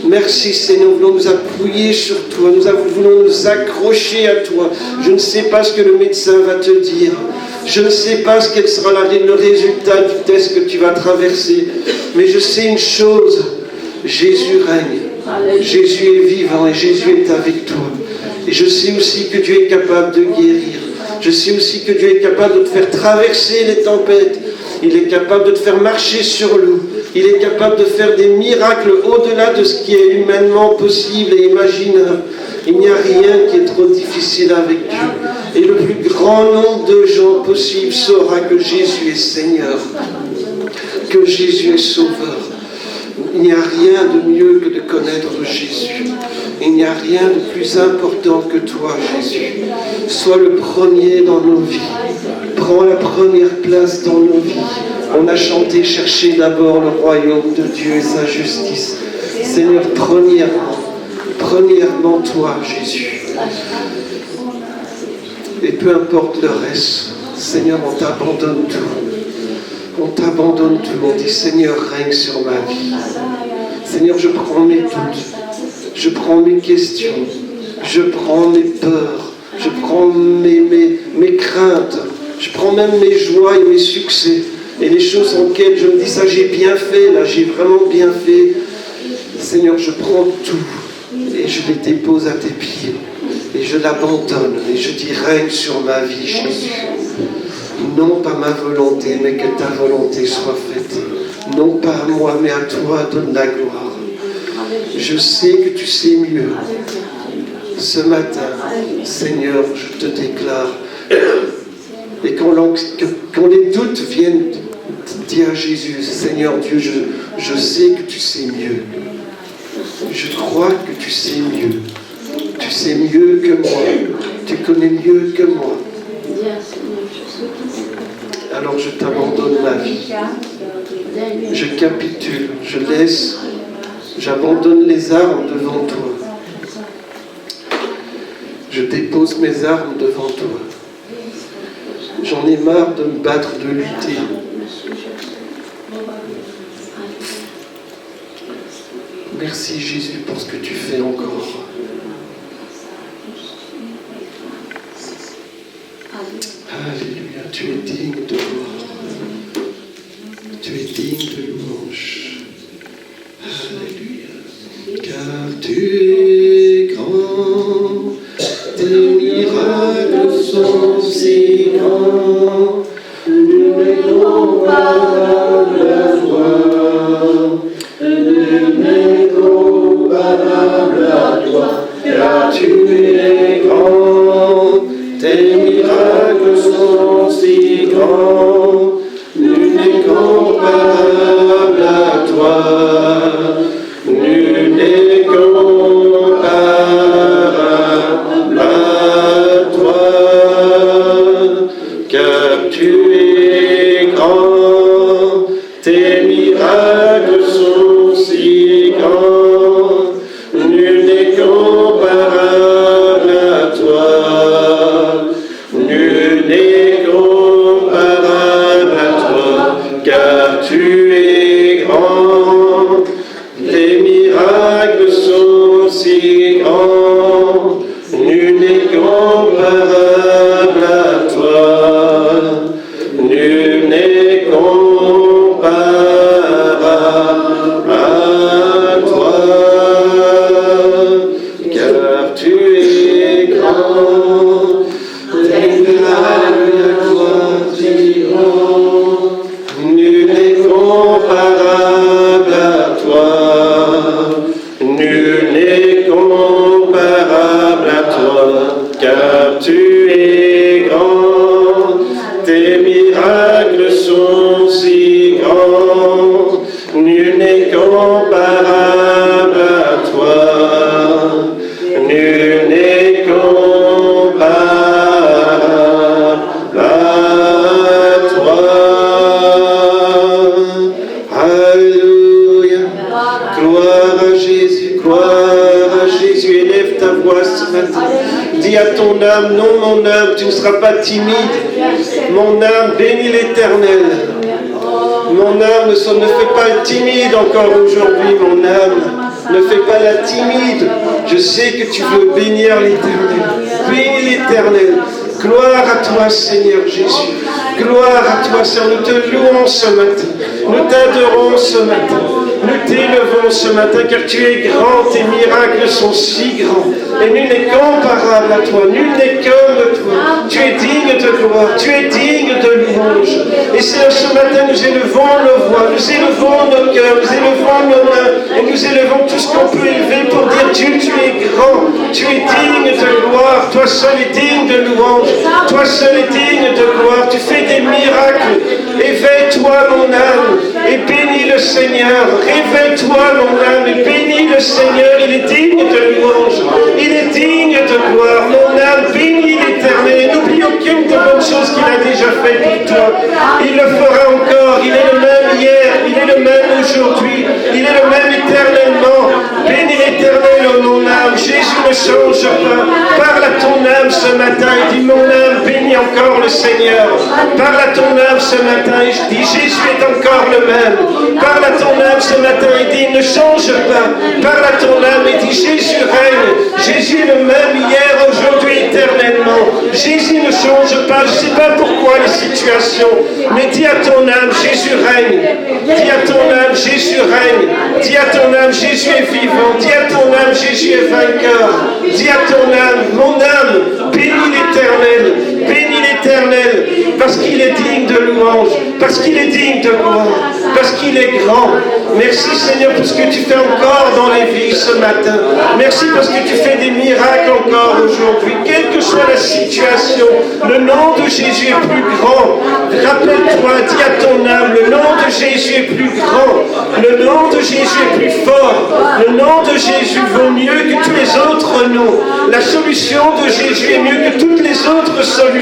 Merci Seigneur, nous voulons nous appuyer sur toi, nous voulons nous accrocher à toi. Je ne sais pas ce que le médecin va te dire. Je ne sais pas quel sera le résultat du test que tu vas traverser. Mais je sais une chose, Jésus règne. Jésus est vivant et Jésus est avec toi. Et je sais aussi que Dieu est capable de guérir. Je sais aussi que Dieu est capable de te faire traverser les tempêtes. Il est capable de te faire marcher sur l'eau. Il est capable de faire des miracles au-delà de ce qui est humainement possible et imaginable. Il n'y a rien qui est trop difficile avec Dieu. Et le plus grand nombre de gens possible saura que Jésus est Seigneur, que Jésus est Sauveur. Il n'y a rien de mieux que de connaître Jésus. Il n'y a rien de plus important que toi, Jésus. Sois le premier dans nos vies. Prends la première place dans nos vies. On a chanté « Cherchez d'abord le royaume de Dieu et sa justice ». Seigneur, premièrement toi, Jésus. Et peu importe le reste, Seigneur, on t'abandonne tout. On t'abandonne tout. On dit « Seigneur, règne sur ma vie ». Seigneur, je prends mes doutes. Je prends mes questions. Je prends mes peurs. Je prends mes craintes. Je prends même mes joies et mes succès. Et les choses en lesquelles je me dis, ça j'ai bien fait, là j'ai vraiment bien fait. Seigneur, je prends tout et je les dépose à tes pieds. Et je l'abandonne et je dis, règne sur ma vie, Jésus. Non pas ma volonté, mais que ta volonté soit faite. Non pas à moi, mais à toi, donne la gloire. Je sais que tu sais mieux. Ce matin, Seigneur, je te déclare, et quand les doutes viennent, dis à Jésus, Seigneur Dieu, je sais que tu sais mieux. Je crois que tu sais mieux. Tu sais mieux que moi. Tu connais mieux que moi. Alors je t'abandonne ma vie. Je capitule, je laisse, j'abandonne les armes devant toi. Je dépose mes armes devant toi. J'en ai marre de me battre, de lutter. Merci Jésus pour ce que tu fais encore. Alléluia, tu es digne de gloire. Tu es digne de louange. Alléluia. Car tu es grand, tes miracles sont si grands, nul n'est comparable à toi. Nul n'est comparable à toi, car tu es grand, tes miracles sont si grands, nul n'est comparable à toi, nul n'est comparable à toi, car tu es grand, tes miracles sont si grands, nul n'est comparable à toi, nul n'est comparable à toi, car tu es grand, Dis à ton âme, non mon âme, tu ne seras pas timide. Mon âme, bénis l'Éternel. Mon âme, ne fais pas timide encore aujourd'hui, mon âme. Ne fais pas la timide. Je sais que tu veux bénir l'Éternel. Bénis l'Éternel. Gloire à toi, Seigneur Jésus. Gloire à toi, Seigneur. Nous te louons ce matin. Nous t'adorons ce matin. Nous t'élevons ce matin, car tu es grand, tes miracles sont si grands. Et nul n'est comparable à toi, nul n'est comme toi. Tu es digne de gloire, tu es digne de louange. Et Seigneur, ce matin, nous élevons nos voix, nous élevons nos cœurs, nous élevons nos mains, et nous élevons tout ce qu'on peut élever pour dire Dieu, tu es grand, tu es digne de gloire, toi seul es digne de louange, toi seul es digne de gloire, tu fais des miracles. Éveille-toi, mon âme, et bénis le Seigneur. Réveille-toi, mon âme, et bénis le Seigneur. Il est digne de louange. Il est digne de gloire. Mon âme, bénis l'Éternel. Et n'oublie aucune des bonnes choses qu'il a déjà fait pour toi. Il le fera encore. Il est le même hier. Il est le même aujourd'hui. Il est le même éternellement. Bénis l'Éternel, oh mon âme. Jésus ne change pas. Parle à ton âme ce matin et dis, mon âme, bénis encore le Seigneur. Parle à ton âme ce matin et dis, Jésus est encore le même. Parle à ton âme ce matin et dis, ne change pas. Parle à ton âme et dis, Jésus règne. Jésus est le même hier, aujourd'hui, éternellement. Jésus ne change pas. Je ne sais pas pourquoi les situations, mais dis à ton âme, Jésus règne. Dis à ton âme, Jésus règne. Dis à ton âme, Jésus est vivant. Dis à ton âme, Jésus est vainqueur. Dis à ton âme, mon âme, bénis l'Éternel. Bénis l'Éternel, parce qu'il est digne de louange, parce qu'il est digne de gloire, parce qu'il est grand. Merci Seigneur pour ce que tu fais encore dans les vies ce matin. Merci parce que tu fais des miracles encore aujourd'hui. Quelle que soit la situation, le nom de Jésus est plus grand. Rappelle-toi, dis à ton âme, le nom de Jésus est plus grand. Le nom de Jésus est plus fort. Le nom de Jésus vaut mieux que tous les autres noms. La solution de Jésus est mieux que toutes les autres solutions.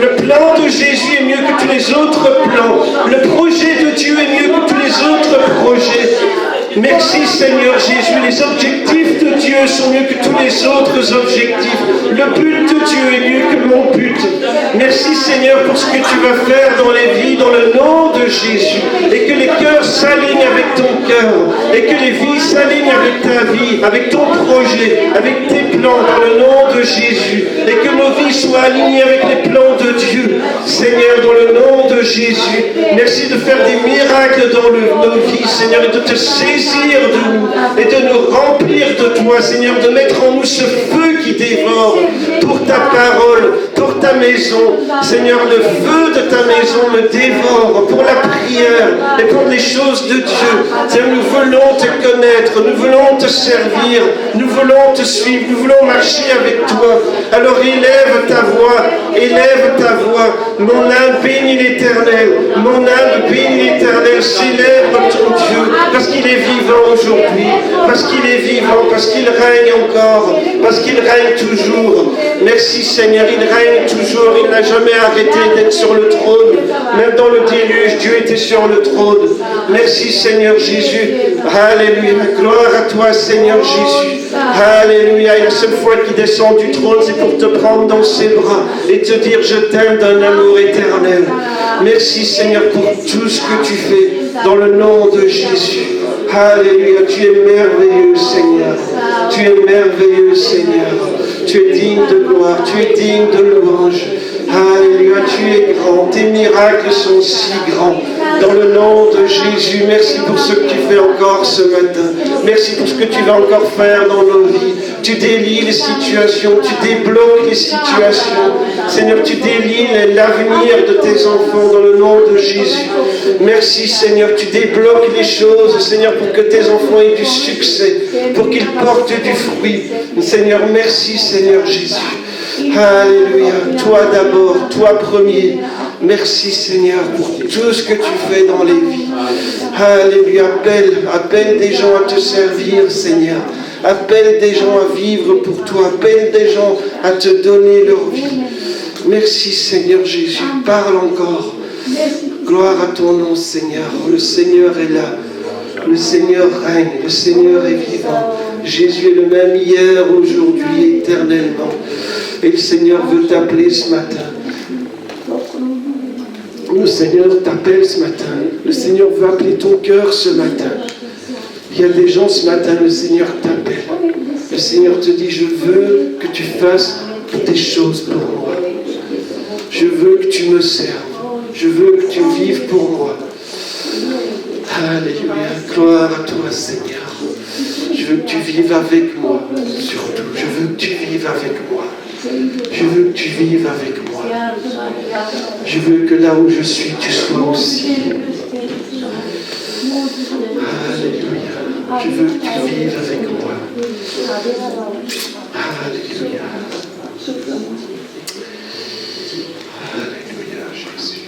Le plan de Jésus est mieux que tous les autres plans. Le projet de Dieu est mieux que tous les autres projets. Merci Seigneur Jésus, les objectifs de Dieu sont mieux que tous les autres objectifs. Le but de Dieu est mieux que mon but. Merci Seigneur pour ce que tu vas faire dans les vies, dans le nom de Jésus. Et que les cœurs s'alignent avec ton cœur. Et que les vies s'alignent avec ta vie, avec ton projet, avec tes plans, dans le nom de Jésus. Et que nos vies soient alignées avec les plans de Dieu. Seigneur, dans le nom de Jésus. Merci de faire des miracles dans nos vies, Seigneur, et de te saisir de nous et de nous remplir de toi, Seigneur, de mettre en nous ce feu qui dévore pour ta parole, pour ta maison. Seigneur, le feu de ta maison me dévore pour la prière et pour les choses de Dieu. Seigneur, nous voulons te connaître, nous voulons te servir, nous voulons te suivre, nous voulons marcher avec toi. Alors élève ta voix, mon âme bénit l'Éternel, mon âme bénit l'Éternel, célèbre ton Dieu, parce qu'il est vivant aujourd'hui, parce qu'il est vivant, parce qu'il règne encore, parce qu'il règne toujours. Merci Seigneur, il règne toujours, il n'a jamais arrêté d'être sur le trône. Même dans le déluge, Dieu était sur le trône. Merci Seigneur Jésus. Alléluia. Gloire à toi Seigneur Jésus. Alléluia. Et la seule fois qu'il descend du trône, c'est pour te prendre dans ses bras et te dire je t'aime d'un amour éternel. Merci Seigneur pour tout ce que tu fais dans le nom de Jésus. Alléluia. Tu es merveilleux Seigneur. Tu es merveilleux Seigneur. Tu es digne de gloire. Tu es digne de louange. Alléluia. Tu es grand. Tes miracles sont si grands. Dans le nom de Jésus, merci pour ce que tu fais encore ce matin. Merci pour ce que tu vas encore faire dans nos vies. Tu délies les situations, tu débloques les situations. Seigneur, tu délies l'avenir de tes enfants dans le nom de Jésus. Merci Seigneur, tu débloques les choses, Seigneur, pour que tes enfants aient du succès, pour qu'ils portent du fruit. Seigneur, merci Seigneur Jésus. Alléluia. Toi d'abord, toi premier. Merci Seigneur pour tout ce que tu fais dans les vies. Alléluia. Appelle des gens à te servir Seigneur. Appelle des gens à vivre pour toi. Appelle des gens à te donner leur vie. Merci Seigneur Jésus. Parle encore. Gloire à ton nom Seigneur. Le Seigneur est là. Le Seigneur règne. Le Seigneur est vivant. Jésus est le même hier, aujourd'hui, éternellement. Et le Seigneur veut t'appeler ce matin. Le Seigneur t'appelle ce matin. Le Seigneur veut appeler ton cœur ce matin. Il y a des gens ce matin, le Seigneur t'appelle. Le Seigneur te dit, je veux que tu fasses des choses pour moi. Je veux que tu me serves. Je veux que tu vives pour moi. Alléluia. Gloire à toi, Seigneur. Je veux que tu vives avec moi, surtout. Je veux que tu vives avec moi. Je veux que tu vives avec moi. Je veux que là où je suis, tu sois aussi. Alléluia. Je veux que tu vives avec moi. Alléluia. Alléluia, Jésus.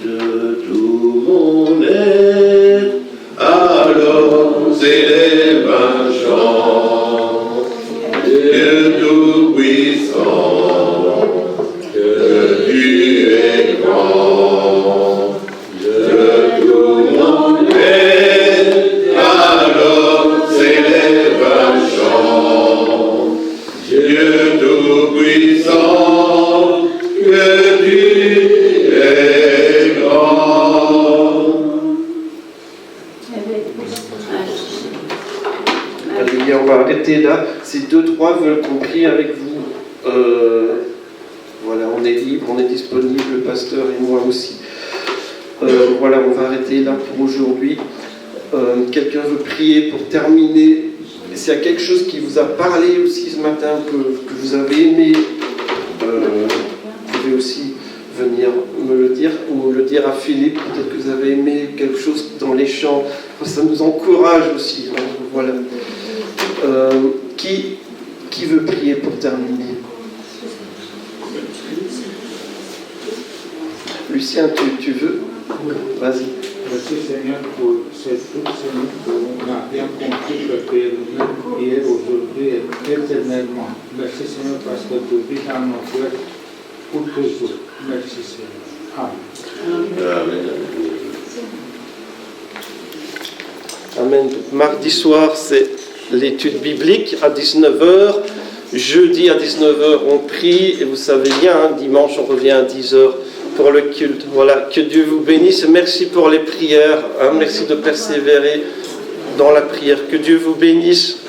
De tout mon être, alors élève un chant, Dieu tout-puissant, que tu es grand. De tout mon être, alors s'élève un chant, Dieu tout-puissant, que tu es grand. Alléluia, on va arrêter là. Si 2-3 veulent qu'on prie avec vous, voilà, on est libre, on est disponible, le pasteur et moi aussi. Voilà, on va arrêter là pour aujourd'hui. Quelqu'un veut prier pour terminer. S'il y a quelque chose qui vous a parlé aussi ce matin, que vous avez aimé, vous pouvez aussi venir me le dire, ou le dire à Philippe. Peut-être que vous avez aimé quelque chose dans les chants. Ça nous encourage aussi. Hein, voilà. Qui veut prier pour terminer? Lucien, tu veux? Vas-y. Merci Seigneur pour cette toute semaine où on a bien compris que tu es le même hier, aujourd'hui et éternellement. Merci Seigneur parce que tu vis dans nos cœurs pour toujours. Merci Seigneur. Amen. Amen. Mardi soir, c'est l'étude biblique à 19h. Jeudi à 19h, on prie. Et vous savez bien, hein, dimanche, on revient à 10h pour le culte. Voilà, que Dieu vous bénisse. Merci pour les prières. Hein, merci de persévérer dans la prière. Que Dieu vous bénisse.